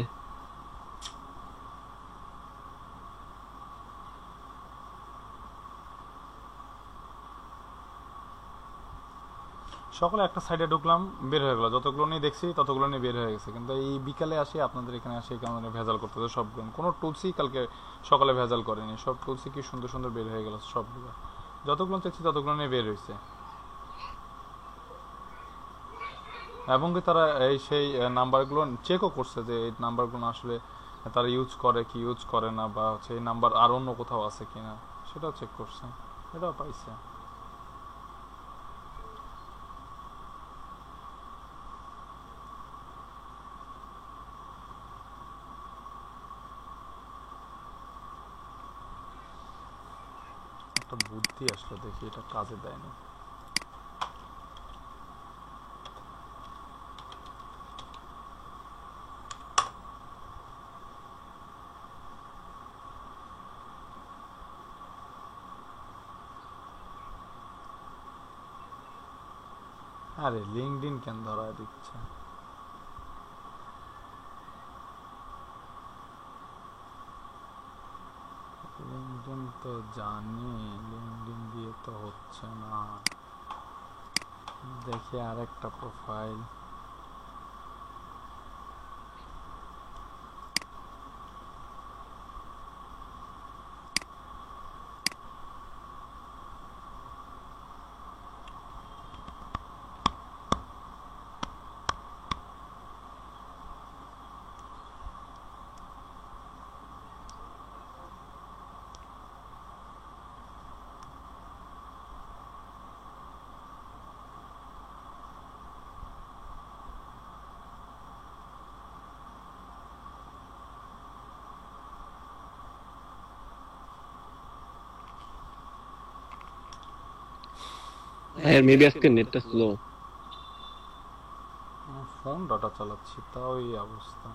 সকালে একটা সাইডে ঢুকলাম, বের হয়ে গেল, যতগুলো নিয়ে দেখছি ততগুলো নিয়ে বের হয়ে গেছে। কিন্তু এই বিকালে আসি আপনাদের এখানে আসি কেমন ভেজাল করতেছে সবগুলো। কোনো টুলসই কালকে সকালে ভেজাল করেনি, সব টুলসই কি সুন্দর সুন্দর বের হয়ে গেল সবগুলো। যতগুলো চাইছি ততগুলো নিয়ে বের হয়েছে। এবং কি তারা এই সেই নাম্বারগুলো চেকও করছে যে এই নাম্বারগুলো আসলে তারা ইউজ করে কি ইউজ করে না, বা হচ্ছে এই নাম্বার আর অন্য কোথাও আছে কিনা সেটাও চেক করছে, এটাও পাইছে। একটা বুদ্ধি আসলো, দেখি এটা কাজে দেয় না। আরে লিঙ্কডইন কেন ধরা দিচ্ছে? লিঙ্কডইন তো জানি, লিঙ্কডইন দিয়ে তো হচ্ছে না। দেখি আরেকটা প্রোফাইল। হ্যাঁ মেবি আজকে নেটটা স্লো। ফোন ডাটা চালাচ্ছি তাও এই অবস্থা।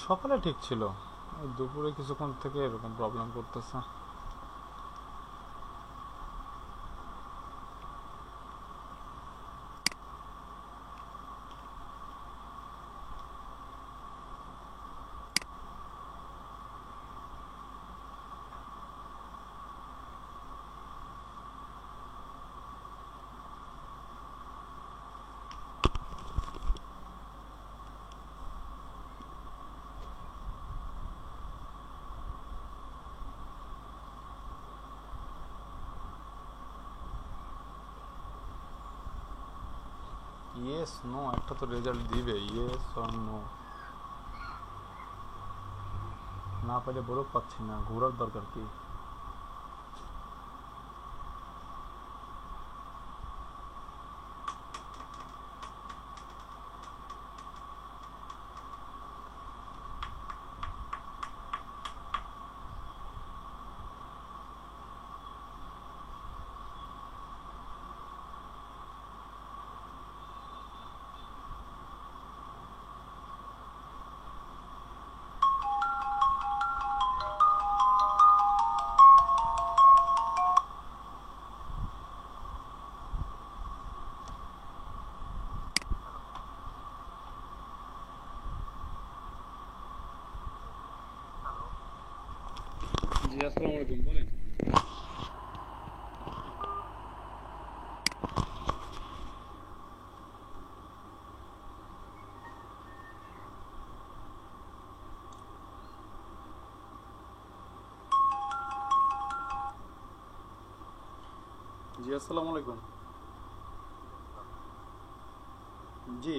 সকালে ঠিক ছিল, এই দুপুরে কিছুক্ষণ থেকে এরকম প্রবলেম করতেছে। ইয়েস নো একটা তো রেজাল্ট দিবে, ইয়েস অর নো। না পেলে বরফ পাচ্ছি না, ঘোরার দরকার কি? জি আসসালামু আলাইকুম, বলেন। জি আসসালামু আলাইকুম। জি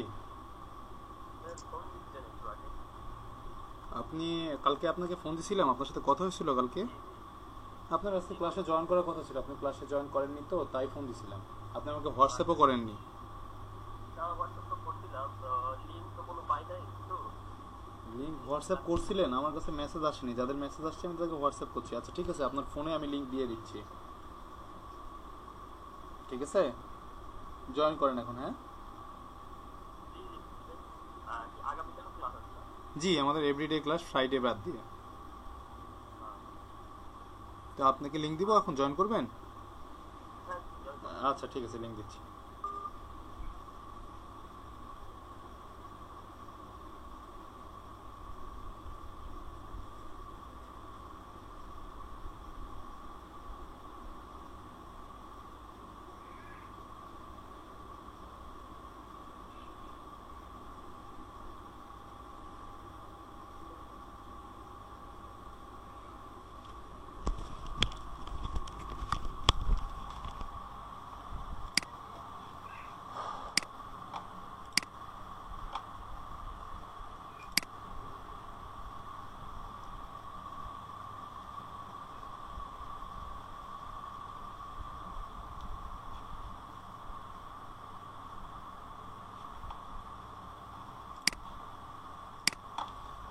আপনি কালকে আপনাকে ফোন দিছিলাম, আপনার সাথে কথা হয়েছিল কালকে। আপনার আজকে ক্লাসে জয়েন করার কথা ছিল, আপনি ক্লাসে জয়েন করেননি তো তাই ফোন দিছিলাম। আপনি আমাকে হোয়াটসঅ্যাপও করেননি। লিঙ্ক হোয়াটসঅ্যাপ করছিলেন, আমার কাছে মেসেজ আসেনি। যাদের মেসেজ আসছে আমি তাদেরকে হোয়াটসঅ্যাপ করছি। আচ্ছা ঠিক আছে, আপনার ফোনে আমি লিঙ্ক দিয়ে দিচ্ছি। ঠিক আছে, জয়েন করেন এখন। হ্যাঁ জি, আমাদের এভরিডে ক্লাস ফ্রাইডে বাদ দিয়ে। তো আপনাকে লিঙ্ক দিব, এখন জয়েন করবেন? আচ্ছা ঠিক আছে, লিঙ্ক দিচ্ছি।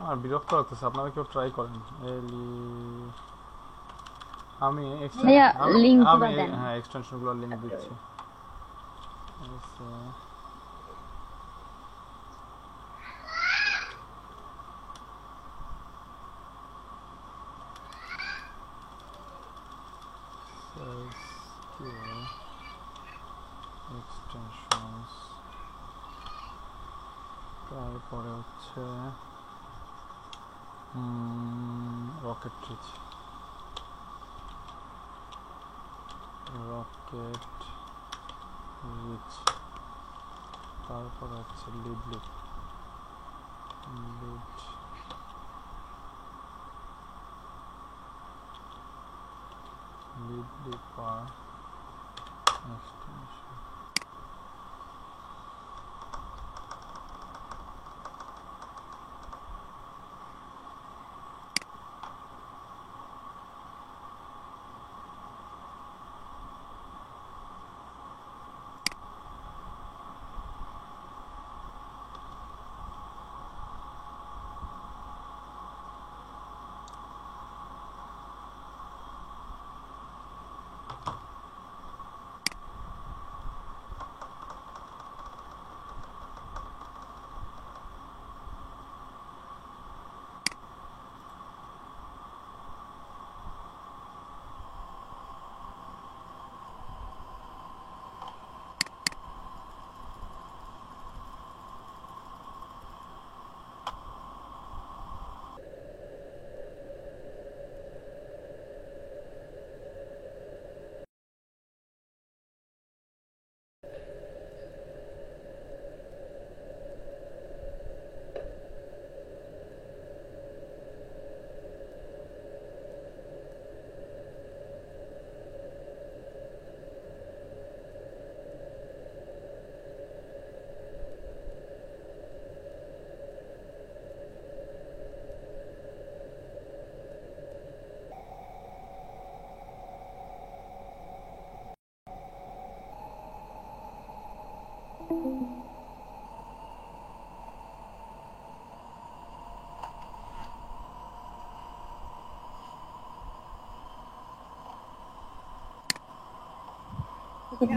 আর বিরক্ত লাগতেছে, আপনারা কেউ ট্রাই করেন। আমি ভাইয়া লিংক আমি দেন। হ্যাঁ এক্সটেনশনগুলোর লিংক দিচ্ছি। এক্সটেনশনস, তারপরে হচ্ছে রকেট রিচ, তারপরে হচ্ছে লিড পার এক্সটেনশন।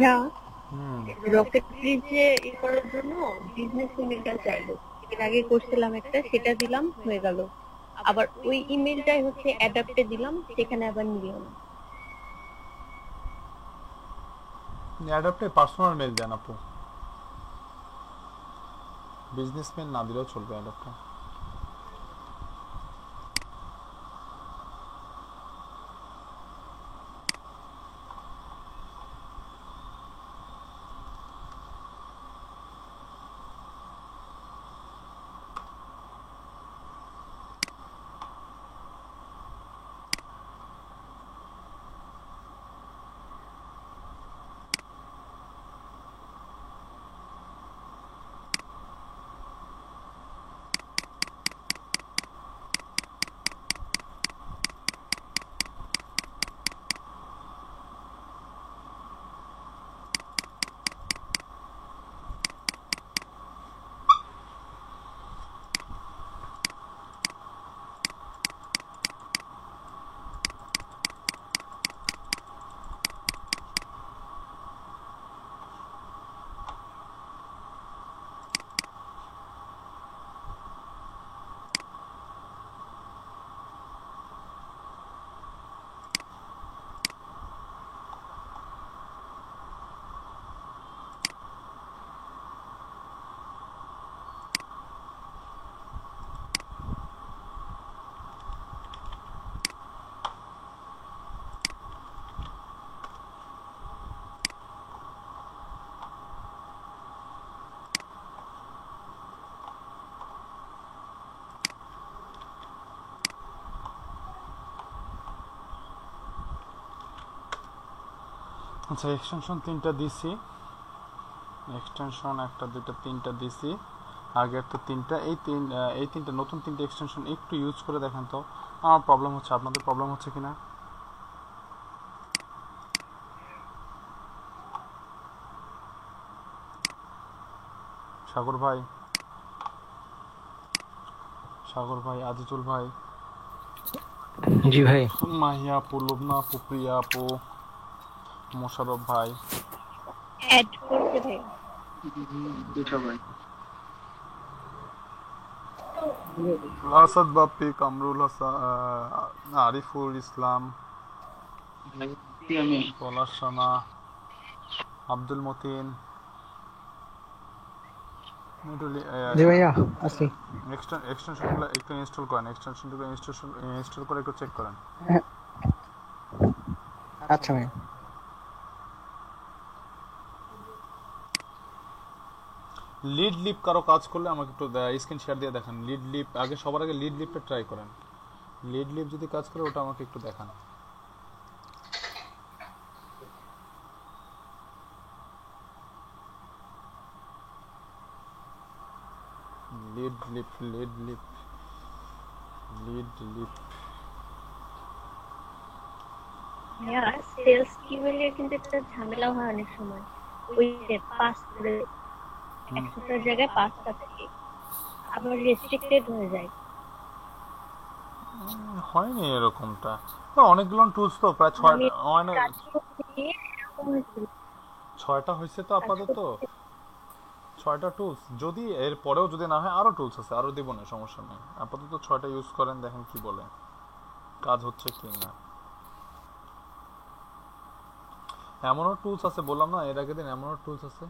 না, হুম রকেট ব্রিজে করার জন্য বিজনেস ইমেলটা চাইলো। এর আগে করছিলাম একটা, সেটা দিলাম, হয়ে গেল। আবার ওই ইমেলটাই হচ্ছে অ্যাডাপ্টে দিলাম, সেখানে আবার নিল না। অ্যাডাপ্টে পার্সোনাল মেল দেন আপু, বিজনেস মেল না দিলেও চলবে অ্যাডাপ্টে। আচ্ছা, এক্সটেনশন 3টা দিছি, এক্সটেনশন 1টা 2টা 3টা দিছি, আগের তো 3টা, এই 3টা নতুন 3টা এক্সটেনশন একটু ইউজ করে দেখেন তো আমার প্রবলেম হচ্ছে, আপনাদের প্রবলেম হচ্ছে কিনা। সাগর ভাই, সাগর ভাই, আজিজুল ভাই, জি ভাই। মাহিয়া আপু, লুবনা আপু, প্রিয়া আপু, মোশারফ ভাই, অ্যাড করতে ভাই। আসাদ বাপ্পি, কামরুল হাসান, আরিফুল ইসলাম, পলাশ রানা, আব্দুল মতিন, জি ভাইয়া আছি। এক্সটেনশনগুলো একটু ইনস্টল করেন, এক্সটেনশনগুলো ইনস্টল করে একটু চেক করেন। আচ্ছা ভাইয়া। লিড লিপ কারো কাজ করলে আমাকে একটু স্ক্রিন শেয়ার দিয়ে দেখান। লিড লিপ আগে, সবার আগে লিড লিপটা ট্রাই করেন। লিড লিপ যদি কাজ করে ওটা আমাকে একটু দেখান। Lead leap, lead leap, lead leap. ভাইয়া সেলস ইমেলে কিন্তু একটা ঝামেলা হয় অনেক সময়, ওই যে পাস করে 100টার জায়গায় 5টা থাকে, আবার রেস্ট্রিক্টেড হয়ে যায়। হয়নি এরকমটা, অনেকগুলো টুলস তো প্রায় আমি 6টা, কাজ করতে গিয়ে এরকম হয়েছিল। 6টা হয়েছে তো কাজ আপাতত, করতে 6টা টুলস। যদি এর পরেও যদি না হয় আরো টুলস আছে, আরো দিব না, সমস্যা নেই। আপাতত 6টা ইউজ করেন, দেখেন কি বলে, কাজ হচ্ছে কি না। এমনও টুলস আছে, বললাম না এর আগের দিন, এমনও টুলস আছে।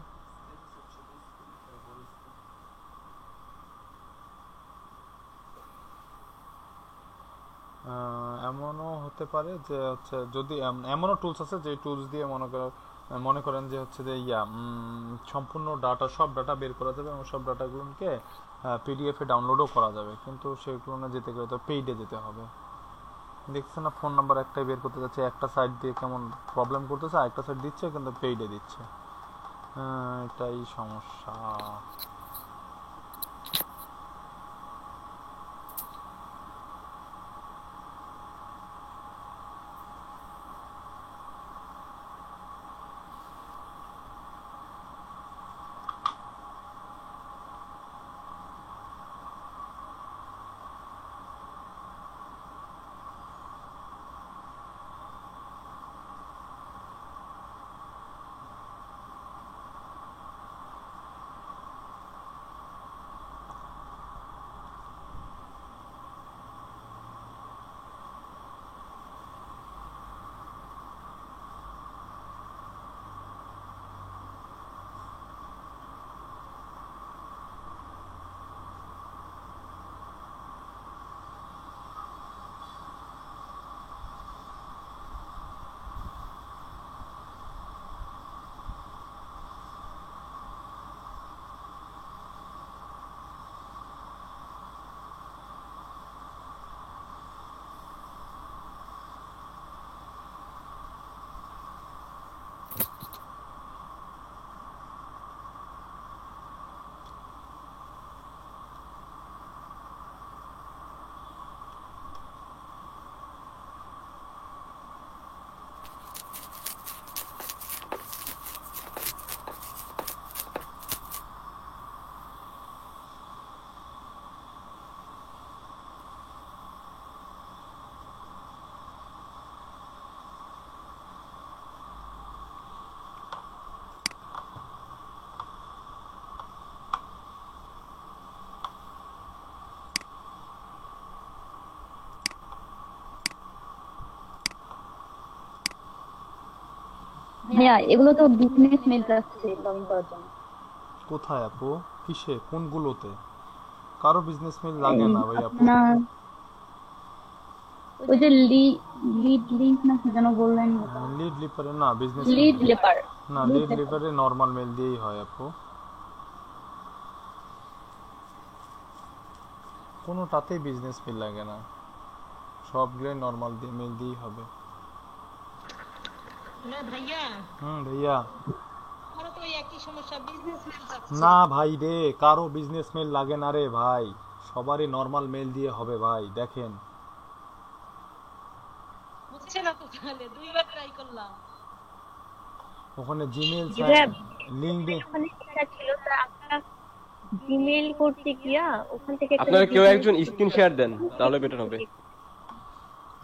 এমনও হতে পারে যে হচ্ছে, যদি এমনও টুলস আছে যে টুলস দিয়ে মনে করেন যে হচ্ছে যে সম্পূর্ণ ডাটা, সব ডাটা বের করা যাবে এবং সব ডাটাগুলোকে পিডিএফে ডাউনলোডও করা যাবে, কিন্তু সেগুলো না যেতে গেলে তো পেইডে যেতে হবে। দেখছেন না, ফোন নাম্বার একটাই বের করতে যাচ্ছে, একটা সাইট দিয়ে কেমন প্রবলেম করতেছে, আরেকটা সাইট দিচ্ছে কিন্তু পেইডে দিচ্ছে। এটাই সমস্যা। ভাইয়া এগুলো তো বিজনেস মেল আছে লগইন করার জন্য। কোথায় আপু? কিসে? কোনগুলোতে? কারো বিজনেস মেইল লাগে না ভাই আপু। না ওই যে লিড লিংক না কি যেন বললেন, লিড লিপারে না, বিজনেস লিড লেপার না, লিড লিপারে নরমাল মেল দিয়েই হয় আপু। কোনোটাতেই বিজনেস মেল লাগে না, সবগুলোই নরমাল দিয়ে মেল দিয়েই হবে। ভাইয়া না ভাই রে, কারো বিজনেস মেল লাগে না রে ভাই, সবারই নরমাল মেল দিয়ে হবে ভাই। দেখেন ওখানে জিমেইল লিংকডইন ওখানে যেটা ছিল তা আপনারা জিমেইল করতে গিয়া ওখান থেকে আপনারা কেউ একজন স্ক্রিন শেয়ার দেন, তাহলে বেটার হবে।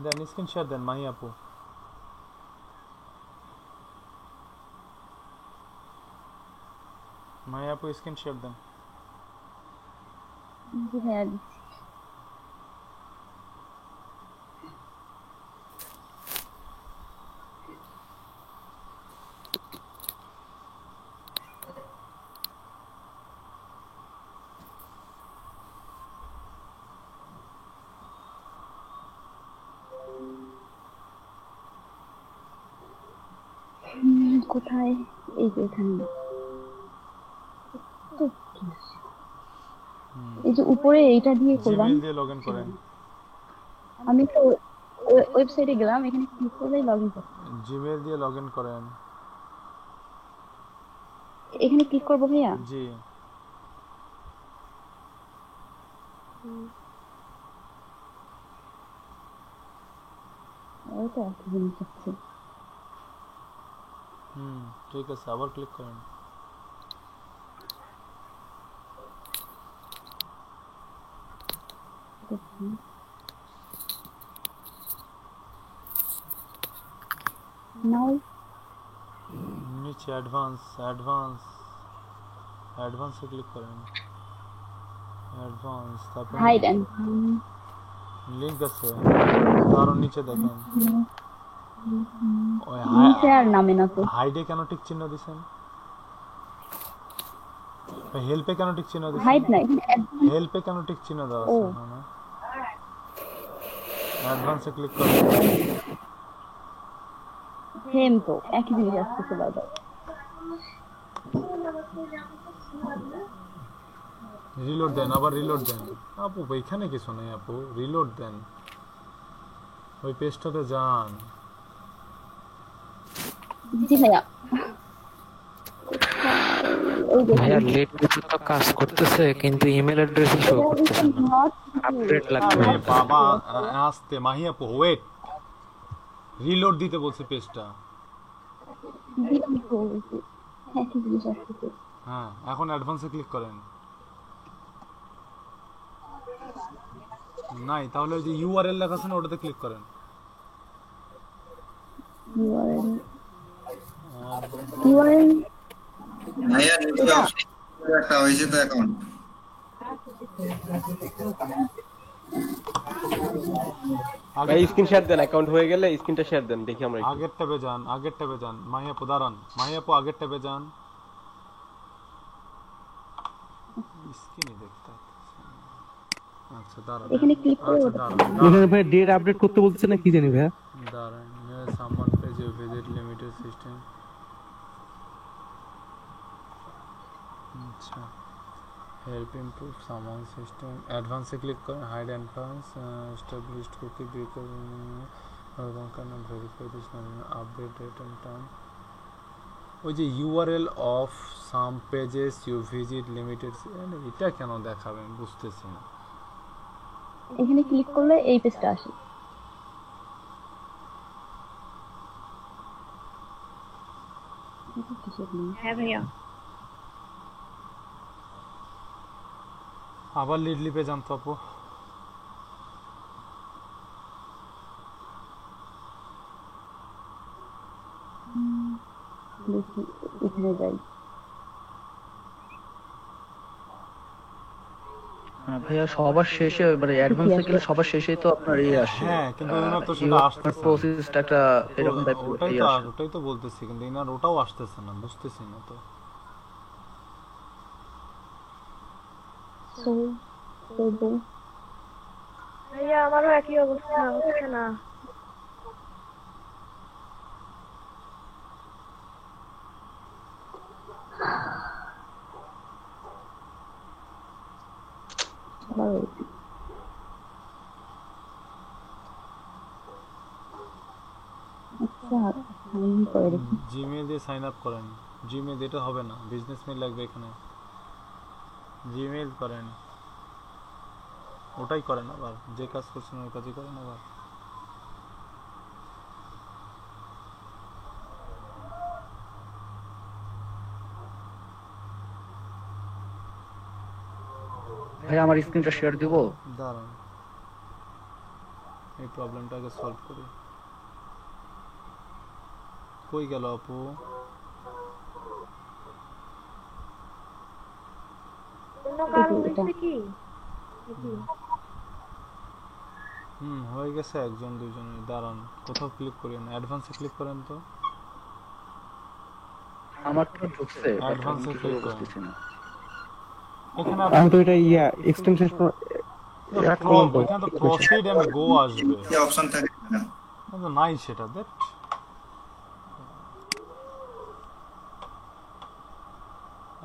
দেন স্ক্রিন শেয়ার দেন মাহি আপু। মাহি আপু স্ক্রিন শেয়ার দেন। জি ভাইয়া দিচ্ছি। কোথায়? এই যে এখানে, তো কি? এই যে উপরে এইটা দিয়ে করলাম, জিমেইল দিয়ে লগইন করেন। আমি তো ওয়েবসাইটে গেলাম, এখানে ক্লিক করলেই লগইন করতে। জিমেইল দিয়ে লগইন করেন। এখানে ক্লিক করব ভাইয়া? জি ওই তো একই জিনিস আছে। ঠিক আছে, আবার ক্লিক করেন। নাও নিচে অ্যাডভান্সে ক্লিক করেন। অ্যাডভান্স, তারপর হাইড এন্ড লিংক আছে, তার নিচে দেখেন ওই নিচে আর নামে না তো। হাইডে কেন টিক চিহ্ন দিছেন? হেল্পে কেন টিক চিহ্ন দিছেন? হাইড নাই, হেল্পে কেন টিক চিহ্ন দেওয়া আছে? না অ্যাডভান্সে ক্লিক করুন। সেম তো একই জিনিস আসছে বারবার। রিলোড দেন, আবার রিলোড দেন। আপু এখানে কিছু নাই আপু, রিলোড দেন, ওই পেজটাতে যান। জি ভাইয়া। ভাইয়া লেট তো কাজ করতেছে, কিন্তু ইমেল অ্যাড্রেস শো করতেছে না। আপডেট লাগবে। আরে বাবা আস্তে মাহি আপু, ওয়েট, রিলোড দিতে বলছে পেজটা। একই জিনিস আসছে। হ্যাঁ, এখন অ্যাডভান্সে ক্লিক করেন। নাই, তাহলে ওই যে ইউআরএল লেখা আছে না, ওটাতে ক্লিক করেন। ইউআরএল ভাইয়া নিচে একটা হয়েছে তো অ্যাকাউন্ট। ভাই স্ক্রিন শেয়ার দেন, অ্যাকাউন্ট হয়ে গেলে স্ক্রিনটা শেয়ার দেন, দেখি আমরা একটু। আগের ট্যাবে যান, মাহি আপু দাঁড়ান, মাহি আপু আগের ট্যাবে যান। স্ক্রিনে দেখতে আচ্ছা দাঁড়ান, এখানে ক্লিক করে আচ্ছা ওটা এখানে ভাই ডেট আপডেট করতে বলছে না কি জানি ভাইয়া। দাঁড়ান, someone page you visit limited system. আচ্ছা, হেল্প ইমপ্রুভ সামওয়ান সিস্টেম, অ্যাডভান্সে ক্লিক করেন। Hide advance established cookie because kind of verify this update date and time. ওই যে URL of some pages you visit limited, এটা কেন দেখাবেন বুঝতেছি না। এখানে ক্লিক করলে এই পেজটা আসে। হ্যাঁ ভাইয়া। আবার লিড লিপে যান তো আপু। এখানে যাই। হ্যাঁ ভাইয়া সবার শেষে এবারে অ্যাডভান্সে গেলে সবার শেষেই তো আপনার এই আসে হ্যাঁ কিন্তু ইনার তো সেটা আসতেছে না। প্রসেসটা একটা এরকম টাইপের ওটাই তো বলতেছি, কিন্তু ইনার ওটাও আসতেছে না, বুঝতেছি না তো। ভাইয়া আমারও একই অবস্থা, হচ্ছে না। জিমেল দিয়ে সাইন আপ করেন। জিমেল এটা হবে না, বিজনেস মেল লাগবে এখানে। জিমেল করেন, ওটাই করেন আবার, যে কাজ করছেন ওই কাজই করেন আবার। ভাই আমার স্ক্রিনটা শেয়ার দিব। দাঁড়ান, এই প্রবলেমটাকে সলভ করি। কই গেল আপু? অন্য কারো হয়েছে কি? হয়ে গেছে একজন দুইজনের। দাঁড়ান, কোথাও ক্লিক করেন, অ্যাডভান্সে ক্লিক করেন তো। আমার তো ঢুকছে, অ্যাডভান্সে ক্লিক করেন। এখানে আমি তো এটা এক্সটেনশন এখানে তো প্রসিড এন্ড গো আসবে, কি অপশন থাকে না কিন্তু নাই সেটা। দেখ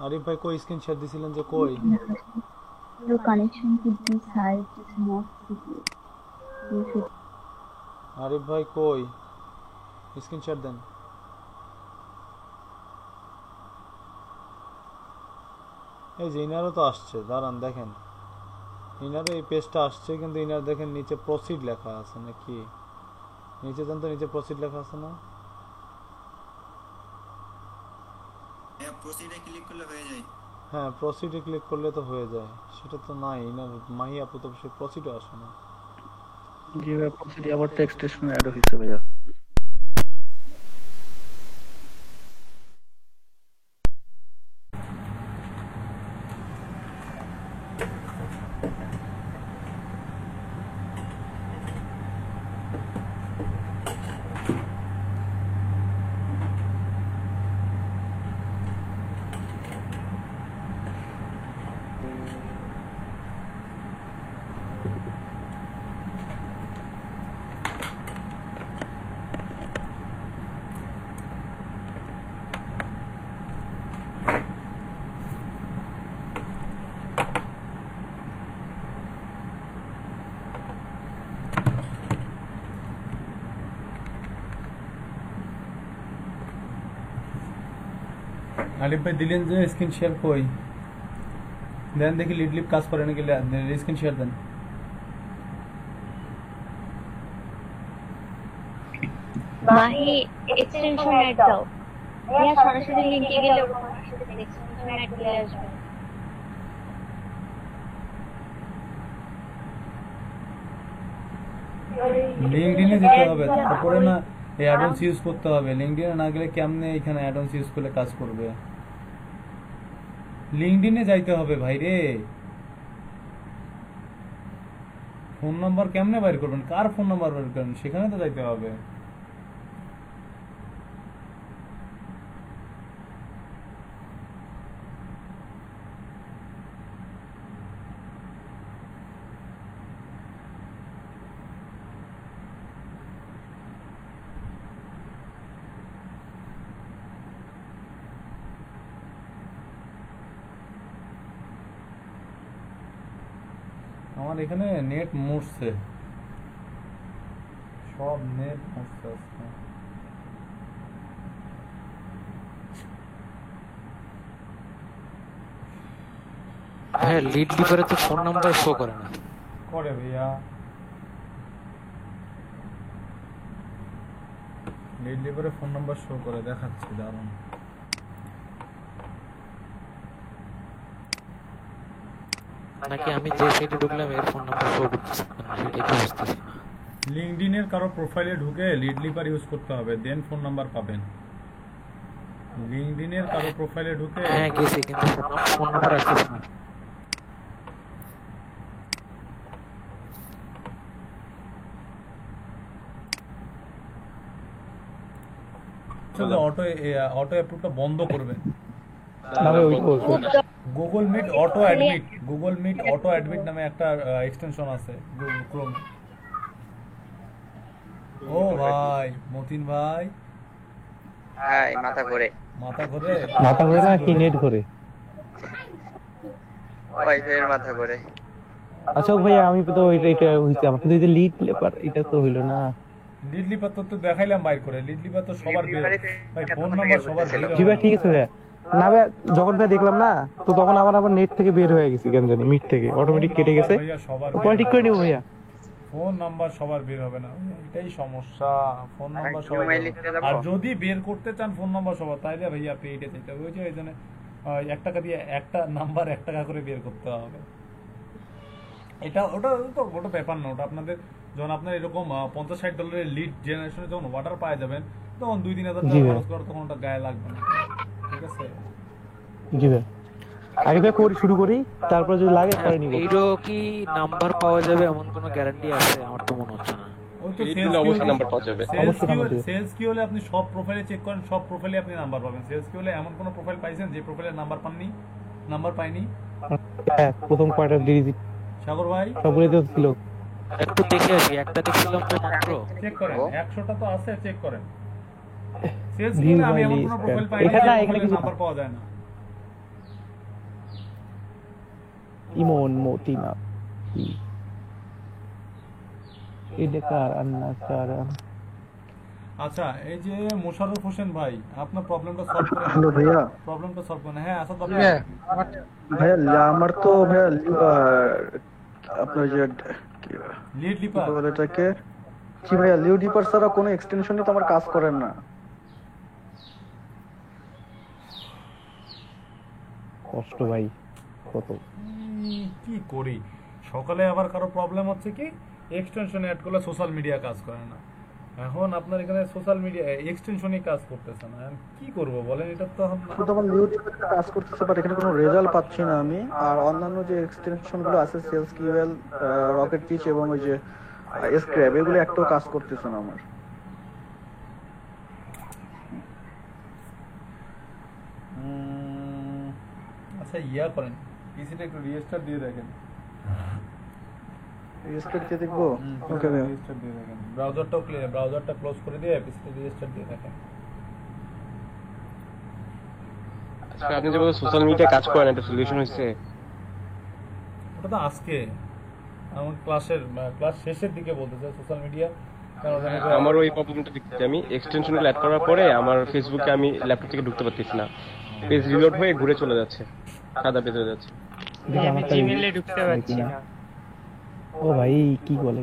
আরিফ ভাই কই স্ক্রিন শেয়ার দিছিলেন যে কই? Your connection to this site is not secure. You should Arif ভাই কই স্ক্রিন শেয়ার দেন। এই যে ইনারও তো আসছে, দাঁড়ান দেখেন, ইনারও এই পেজটা আসছে, কিন্তু ইনার দেখেন নিচে প্রসিড লেখা আছে নাকি? নিচে দেন তো, নিচে প্রসিড লেখা আছে না? হ্যাঁ প্রসিডে ক্লিক করলে হয়ে যায়। হ্যাঁ প্রসিডে ক্লিক করলে তো হয়ে যায়, সেটা তো নাই। ইনার মাহি আপু তো সে প্রসিডও আসে না। জি ভাই প্রসিড আবার তো এক্সটেনশন অ্যাড হইছে ভাইয়া। আলিফ ভাই দিলেন যে স্ক্রিন শেয়ার কই দেন দেখি, লিড লিপ কাজ করে নাকি, স্ক্রিন শেয়ার দেন। মাহি এক্সটেনশন অ্যাড দাও। ভাইয়া সরাসরি লিংকে গেলে এক্সটেনশন অ্যাড দিয়ে আসবে। লিংকডইনে যেতে হবে, তারপরে না এই অ্যাডন্স ইউজ করতে হবে। লিংকডইনে না গেলে কেমনে এখানে অ্যাডন্স ইউজ করলে কাজ করবে? লিংকডইনে যাইতে হবে ভাই রে। ফোন নাম্বার কেমনে বাইর করবেন? কার ফোন নাম্বার বাইর করবেন? সেখানে তো যাইতে হবে। আমার এখানে নেট মরছে, সব নেট মরছে আজকে। হ্যাঁ লিড লিপারে তো ফোন নাম্বার শো করে না। করে ভাইয়া, লিড লিপারে ফোন নাম্বার শো করে, দেখাচ্ছি দারুন। নাকি আমি যে সাইটে ঢুকলাম এর ফোন নাম্বার শো করতেছে না, সেটাই তো বুঝতেছি না। লিংকডইনের কারো প্রোফাইলে ঢুকে লিড লিপার ইউজ করতে হবে, দেন ফোন নাম্বার পাবেন। লিংকডইনের কারো প্রোফাইলে ঢুকে হ্যাঁ গেছি, কিন্তু ফোন নাম্বার আসতেছে না। চলো অটো অ্যাপ্রুভটা বন্ধ করবেন। না ভাই ওই বলছো গুগল মিট অটো অ্যাডমিট নামে একটা এক্সটেনশন আছে গুগল ক্রোমে। ও ভাই মতিন ভাই মাথা ঘুরে না কি নেট করে ওয়াইফাইয়ের মাথা ঘুরে। আচ্ছা ভাই আমি তো এটা হইছে আমার কিন্তু এই যে লিড লেপার এটা তো হইলো না। লিড লিপার তো দেখাইলাম বাইর করে, লিড লিপার তো সবার বের ভাই, ফোন নাম্বার সবার বের। জি ভাই ঠিক আছে ভাই। না ভাই যখন ভাই দেখলাম না তো তখন আবার নেট থেকে বের হয়ে গেছি কেন জানি, মিট থেকে অটোমেটিক কেটে গেছে। পরে ঠিক করে নিব ভাইয়া। ফোন নাম্বার সবার বের হবে না, এটাই সমস্যা। ফোন নাম্বার সবার, আর যদি বের করতে চান ফোন নাম্বার সবার, তাইলে ভাইয়া পেইডে দিতে হবে। ওই যে এই জন্য 1 টাকা দিয়ে একটা নাম্বার 1 টাকা করে বের করতে হবে। ওটা ব্যাপার না, ওটা আপনাদের যখন আপনার এরকম $50-60 লিড জেনারেশনে যখন ওয়াটার পাওয়া যাবেন তখন 2-3 হাজার টাকা খরচ করার তখন ওটা গায়ে লাগবে না, ঠিক আছে? জি ভাই আগে ভাই করি শুরু করি, তারপর যদি লাগে পরে নিব। এইরো কি নাম্বার পাওয়া যাবে এমন কোনো গ্যারান্টি আছে? আমার তো মনে হচ্ছে না। ওই তো অবশ্যই নাম্বার পাওয়া যাবে। সেলস কি হলে আপনি সব প্রোফাইলে চেক করেন, সব প্রোফাইলে আপনি নাম্বার পাবেন। সেলস কি হলে এমন কোন প্রোফাইল পাইছেন যে প্রোফাইলে নাম্বার পাইনি? হ্যাঁ প্রথম কোয়ার্টার ডিজিট সাগর ভাই সবগুলো তো ছিল। একটু দেখে আসি, একটা দেখছিলাম তো মাত্র। চেক করেন 100টা তো আছে, চেক করেন। সেলস কি হলে আমি এমন কোন প্রোফাইল পাইনি এখানে কিছু নাম্বার পাওয়া যায় না। ইমন মতিনা এডেকার আন্নাসার। আচ্ছা এই যে মোশাররফ হোসেন ভাই, আপনার প্রবলেমটা সলভ করেন। হ্যালো ভাইয়া, প্রবলেমটা সলভ করেন। হ্যাঁ আসাদ বাবু ভাইয়া আমার তো ভাইয়া আপনার যে লিড লিপার বলে এটাকে, জি ভাইয়া লিড লিপার ছাড়া কোনো এক্সটেনশনই তো আমার কাজ করেন না। কষ্ট ভাই কত কি করি। সকালে আবার কারো প্রবলেম হচ্ছে কি এক্সটেনশন অ্যাড করলে সোশ্যাল মিডিয়া কাজ করে না। এখন আপনার এখানে সোশ্যাল মিডিয়া এক্সটেনশনই কাজ করতেছে না, কি করব বলেন? এটা তো শুধু আমার লিড লিপার কাজ করতেছে, বাট এখানে কোনো রেজাল্ট পাচ্ছি না আমি। আর অন্যান্য যে এক্সটেনশনগুলো আছে সেলস কিউএল, রকেট পিচ এবং ওই যে স্ক্র্যাব, এগুলো একটাও কাজ করতেছে না আমার। আচ্ছা ইয়া করেন, পিসিটা একটু রিস্টার্ট দিয়ে দেখেন। রিস্টার্ট দিয়ে দেখবো? ওকে ভাই রিস্টার্ট দিয়ে দেখেন। ব্রাউজারটাও ক্লিয়ার, ব্রাউজারটা ক্লোজ করে দিয়ে পিসিটা রিস্টার্ট দিয়ে দেখেন। আচ্ছা আপনি যে বলেন সোশ্যাল মিডিয়া কাজ করেন, একটা সলিউশন হইছে? ওটা তো আজকে আমার ক্লাস শেষের দিকে বলতেছে সোশ্যাল মিডিয়া। আমার ওই প্রবলেমটা দেখতেছি আমি। এক্সটেনশনগুলো অ্যাড করার পরে আমার ফেসবুকে আমি ল্যাপটপ থেকে ঢুকতে পারতেছি না, পেজ রিলোড হয়ে ঘুরে চলে যাচ্ছে, সাদা পেজ হয়ে যাচ্ছে। আমি জিমেইলে ঢুকতে পারছি না। ও ভাই কি বলে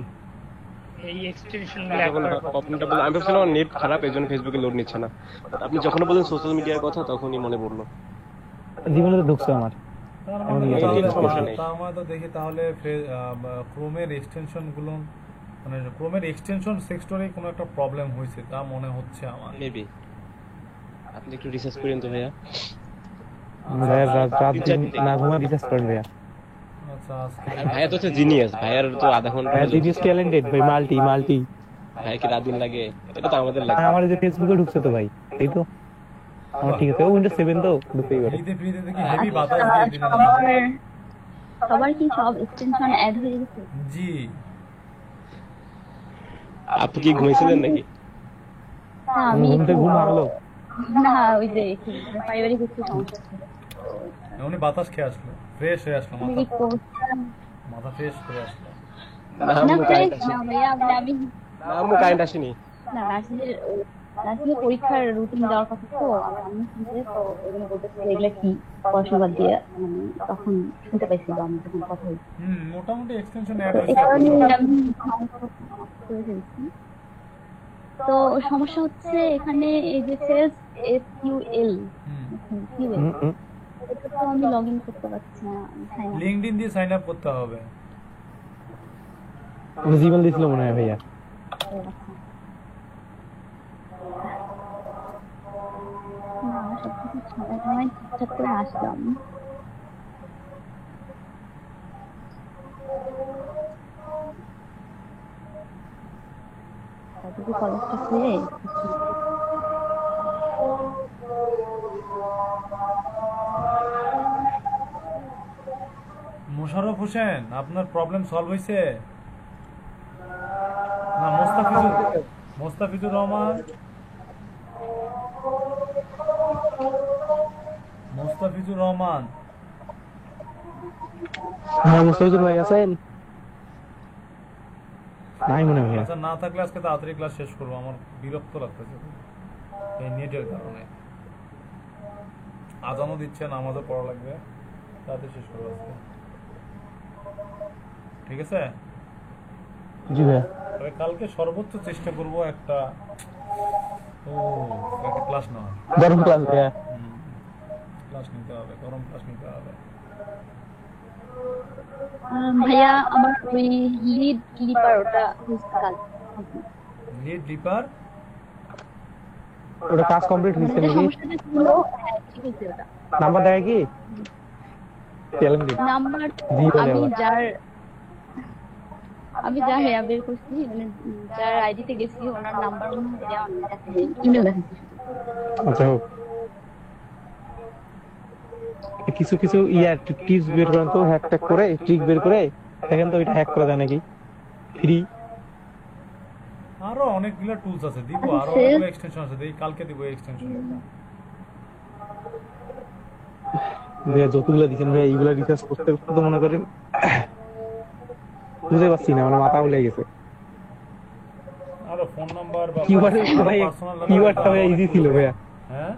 এই এক্সটেনশনগুলো এখন প্রবলেমটা বলে আমি ভাবছিলাম আমার নেট খারাপ এজন্য ফেসবুকে লোড নিচ্ছে না। আপনি যখন বলেন সোশ্যাল মিডিয়ার কথা তখনই মনে পড়লো। জীবনে তো ঢুকছে আমার। আমরা তো দেখি তাহলে ক্রোমের এক্সটেনশন গুলো, মানে ক্রোমের এক্সটেনশন সেক্টরে কোনো একটা প্রবলেম হয়েছে তা মনে হচ্ছে আমার। মেবি আপনি একটু রিসার্চ করেন তো ভাইয়া। রাত দিন না ঘুমা রিসার্চ করেন ভাইয়া। আচ্ছা ভাইয়া তো জিনিয়াস, ভাইয়ার তো আধা ঘন্টা। ভাইয়া জিনিয়াস ট্যালেন্টেড ভাই, মাল্টি ভাই কি রাত দিন লাগে? এটা তো আমাদের লাগে। আমার যে ফেসবুকে ঢুকছে তো ভাই, এই তো আমার ঠিক আছে। ও উইন্ডোজ 7 তো ঢুকতেই পারে। ফ্রিতে দেখি হেভি বাতাস দিয়ে দিলেন। সবার কি সব এক্সটেনশন অ্যাড হয়ে গেছে? জি। আপনি কি ঘুমাইছিলেন নাকি? আমি ঘুম ভাঙলো না, ওই যে পারিবারিক একটু সমস্যা ছিল। উনি বাতাস খেয়ে আসলো, ফ্রেশ হয়ে আসলো, মাথা ফ্রেশ করে আসলো। না ফ্রেশ না ভাইয়া, আমি আম্মু কারেন্ট আসেনি না। রাশিদের পরীক্ষার রুটিন দেওয়ার কথা তো আমি শুনতে, তো এগুলো বলতেছি এগুলো কি পড়াশোনা বাদ দিয়ে, মানে তখন শুনতে পাইছিল আমি যখন কথা হয়েছি। মোটামুটি এক্সটেনশন অ্যাড হয়েছে। তো সমস্যা হচ্ছে এখানে এই যে সেলস এসকিউএল, এটা তো আমি লগইন করতে পারছি না। লিংকডইন দিয়ে সাইন আপ করতে হবে। জিমেল দিছিল মনে হয় ভাইয়া। না সবকিছু ঠিকঠাক করে আসলাম। তারপরে কলেজটা খুলে মোশাররফ হোসেন, আপনার প্রবলেম সলভ হয়েছে? না, মোস্তাফিজুর রহমান, মোস্তাফিজুর রহমান। হ্যাঁ মুস্তাফিজুর ভাই আছেন? নাই মনে হয়। আচ্ছা, না থাকলে আজকে তাড়াতাড়ি ক্লাস শেষ করবো, আমার বিরক্ত লাগতেছে এই নেটের কারণে। আজানও দিচ্ছে, নামাজও পড়া লাগবে, তাড়াতাড়ি শেষ করবো আজকে, ঠিক আছে? জি ভাই। তবে কালকে সর্বোচ্চ চেষ্টা করব একটা ক্লাস নেওয়ার, গরম ক্লাস ভাইয়া। ক্লাস নিতে হবে, গরম ক্লাস নিতে হবে। ভাইয়া আমার ওই লিড ক্লিপার ওটা কাল লিড ক্লিপার ওটা কাজ কমপ্লিট হয়েছে নাকি? সমস্যাটা ছিল, হ্যাঁ ঠিক আছে। ওটা নাম্বার দেয় কি? নাম্বার আমি যার হ্যাঁ বের করছি, মানে যার আইডিতে গেছি ওনার নাম্বার মনে হয় দেওয়া নেই, ইমেল দেখাচ্ছি। আচ্ছা হোক, কিছু কিছু টিপস বের করেন তো, হ্যাক ট্যাক করে ট্রিক বের করে দেখেন তো ওইটা হ্যাক করা যায় নাকি ফ্রি। আরো অনেকগুলো টুলস আছে, দিব আরো অনেকগুলো এক্সটেনশন আছে, দেই কালকে দিব এই এক্সটেনশন। ভাইয়া যতগুলো দিচ্ছেন ভাই এইগুলা রিসার্চ করতে করতে তো মনে করেন বুঝতে পারছি না, আমার মাথা উলে গেছে। আরো ফোন নাম্বার বা কিওয়ার্ডটা ভাই ইজি ছিল ভাইয়া। হ্যাঁ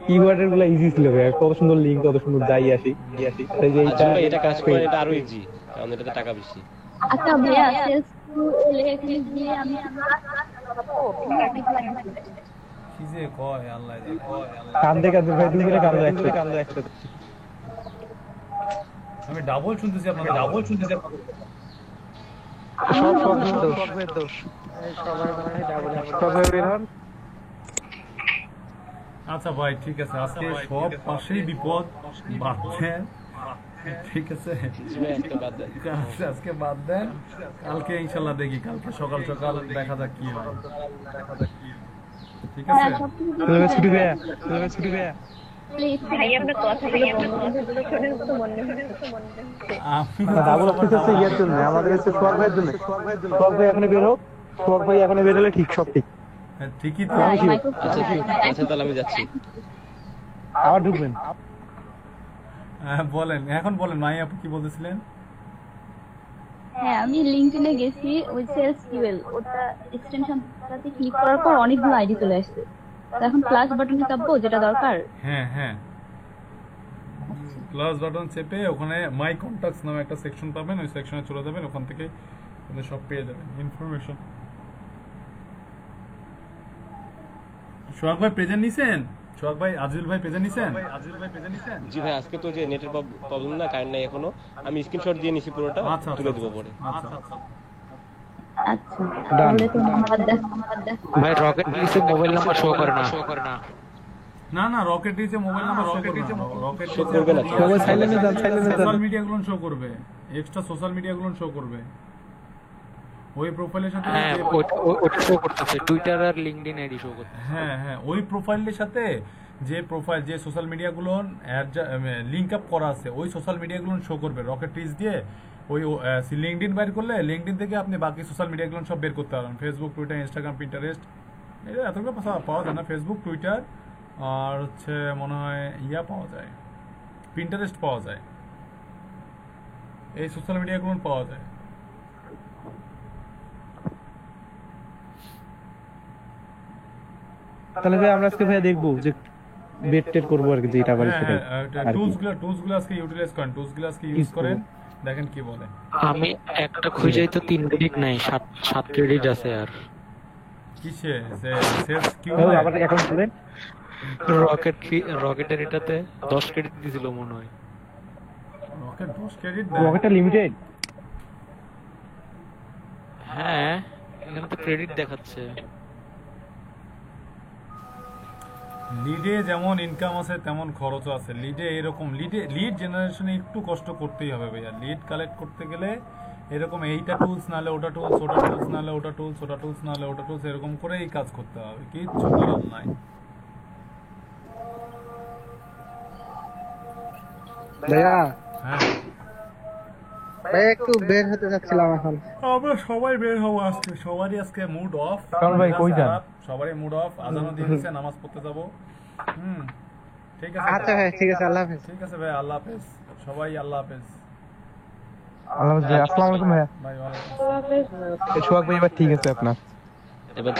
কিওয়ার্ডের গুলো ইজি ছিল ভাইয়া, কত সুন্দর লিংক, কত সুন্দর যাই আসি এই যে এটা কাজ করে, এটা আরো ইজি, কারণ এটাতে টাকা বেশি। আচ্ছা ভাইয়া, সেলস লেখে দিয়ে আমি কি যে কয় আল্লাহ জানে, কান্দে কান্দে ভাই, দুই মিনিট কান্দে একসাথে। আমি ডাবল শুনতেছি আপনাদের, ডাবল শুনতেছি সব দোষ সবাই বের হন। আচ্ছা ভাই ঠিক আছে, আজকে সব পাশেই বিপদ বাড়ছে, ঠিক আছে? আজকে বাদ দেন, কালকে ইনশাল্লাহ দেখি, কালকে সকাল সকাল দেখা যাক কি হয়, ঠিক আছে? ছুটি ভাইয়া, ছুটি ভাইয়া। ডাবল অফিস হচ্ছে ইয়ার জন্য, আমাদের হচ্ছে সোহাগ ভাইয়ের জন্য। সোহাগ ভাই এখানে বের হোক, সোহাগ ভাই এখানে বের হলে ঠিক, সব ঠিক। ঠিকই তো। আচ্ছা তাহলে আমি যাচ্ছি, আবার ঢুকবেন। বলেন, এখন বলেন মাই আপু কি বলতেছিলেন? হ্যাঁ আমি লিংকডইনে গেছি, ওই সেলস কিউএল ওটা এক্সটেনশনটাতে ক্লিক করার পর অনেকগুলো আইডি চলে আসছে। তো এখন প্লাস বাটনে চাপবো যেটা দরকার। হ্যাঁ হ্যাঁ, প্লাস বাটন চেপে ওখানে মাই কন্টাক্টস নামে একটা সেকশন পাবেন, ওই সেকশনে চলে যাবেন, ওখান থেকে সব পেয়ে যাবেন ইনফরমেশন। সোহাগ ভাই প্রেজেন্ট নিছেন? সোহাগ ভাই, আজিল ভাই প্রেজেন্ট নিছেন? জি ভাই, আজকে তো যে নেটের প্রবলেম না, কারেন্ট নাই এখনো, আমি স্ক্রিনশট দিয়ে নিছি পুরোটা, তুলে দেব পরে। আচ্ছা তাহলে তো নাম্বার দেখো, ভাই রকেট লিস্টে মোবাইল নাম্বার শো করে না। না না, rocket DJ mobile number show করবে না, রকেট শো করবে না, মোবাইল সাইলেন্টে দেন, সোশ্যাল মিডিয়া গুলো শো করবে, এক্সট্রা সোশ্যাল মিডিয়া গুলো শো করবে ওই প্রোফাইলের সাথে। হ্যাঁ ওটা শো করতেছে, টুইটার আর লিংকডইন আইডি শো করতেছে। হ্যাঁ হ্যাঁ, ওই প্রোফাইলের সাথে যে প্রোফাইল, যে সোশ্যাল মিডিয়া গুলো লিংক আপ করা আছে, ওই সোশ্যাল মিডিয়া গুলো শো করবে রকেট টিজ দিয়ে। ওই লিংকডইন বের করলে লিংকডইন থেকে আপনি বাকি সোশ্যাল মিডিয়া গুলো সব বের করতে পারবেন, ফেসবুক, টুইটার, ইনস্টাগ্রাম, পিন্টারেস্ট, এটা এতগুলো পাওয়া যায় না। ফেসবুক, টুইটার আর হচ্ছে মনে হয় পাওয়া যায়, পিন্টারেস্ট পাওয়া যায়, এই সোশ্যাল মিডিয়া গুলো পাওয়া যায়। তাহলে ভাই আমরা আজকে ভাই দেখবো যে বেট টেট করবো আর কি, যেটা পারি সেটাই। টুলস গুলো আজকে ইউটিলাইজ করেন, টুলস গুলো আজকে ইউজ করেন, দেখেন কি বলে। আমি একটা খুঁজেই তো 3 ক্রেডিট নাই, 7 ক্রেডিট আছে। আর কিসে সেলস কিউ আবার অ্যাকাউন্ট খুলেন, রকেটের এটাতে 10 ক্রেডিট দিছিল মনে হয়। রকেট 10 ক্রেডিট, রকেটটা লিমিটেড। হ্যাঁ এখানে তো ক্রেডিট দেখাচ্ছে। লিডে যেমন ইনকাম আছে তেমন খরচও আছে। লিডে এরকম, লিড জেনারেশনে একটু কষ্ট করতেই হবে ভাইয়া। লিড কালেক্ট করতে গেলে এরকম এইটা টুলস নালে ওটা টুলস, ওটা টুলস নালে ওটা টুলস, ওটা টুলস নালে ওটা টুলস, এরকম করেই কাজ করতে হবে, কিচ্ছু করার নাই। ভাইয়া হ্যাঁ ভাই একটু বের হতে যাচ্ছিলাম এখন। আমরা সবাই বের হবো আজকে, সবারই আজকে মুড অফ। কারণ ভাই কই যান? সবারই মুড অফ, আজানও দিয়ে দিয়েছে, নামাজ পড়তে যাবো। ঠিক আছে আচ্ছা ভাই, ঠিক আছে, আল্লাহ হাফেজ। ঠিক আছে ভাই, আল্লাহ হাফেজ সবাই, আল্লাহ হাফেজ। আল্লাহ হাফেজ ভাই, আসসালামু আলাইকুম ভাইয়া। ভাই ওয়ালাইকুম আল্লাহ হাফেজ। সোহাগ ভাই এবার ঠিক আছে আপনার? এবার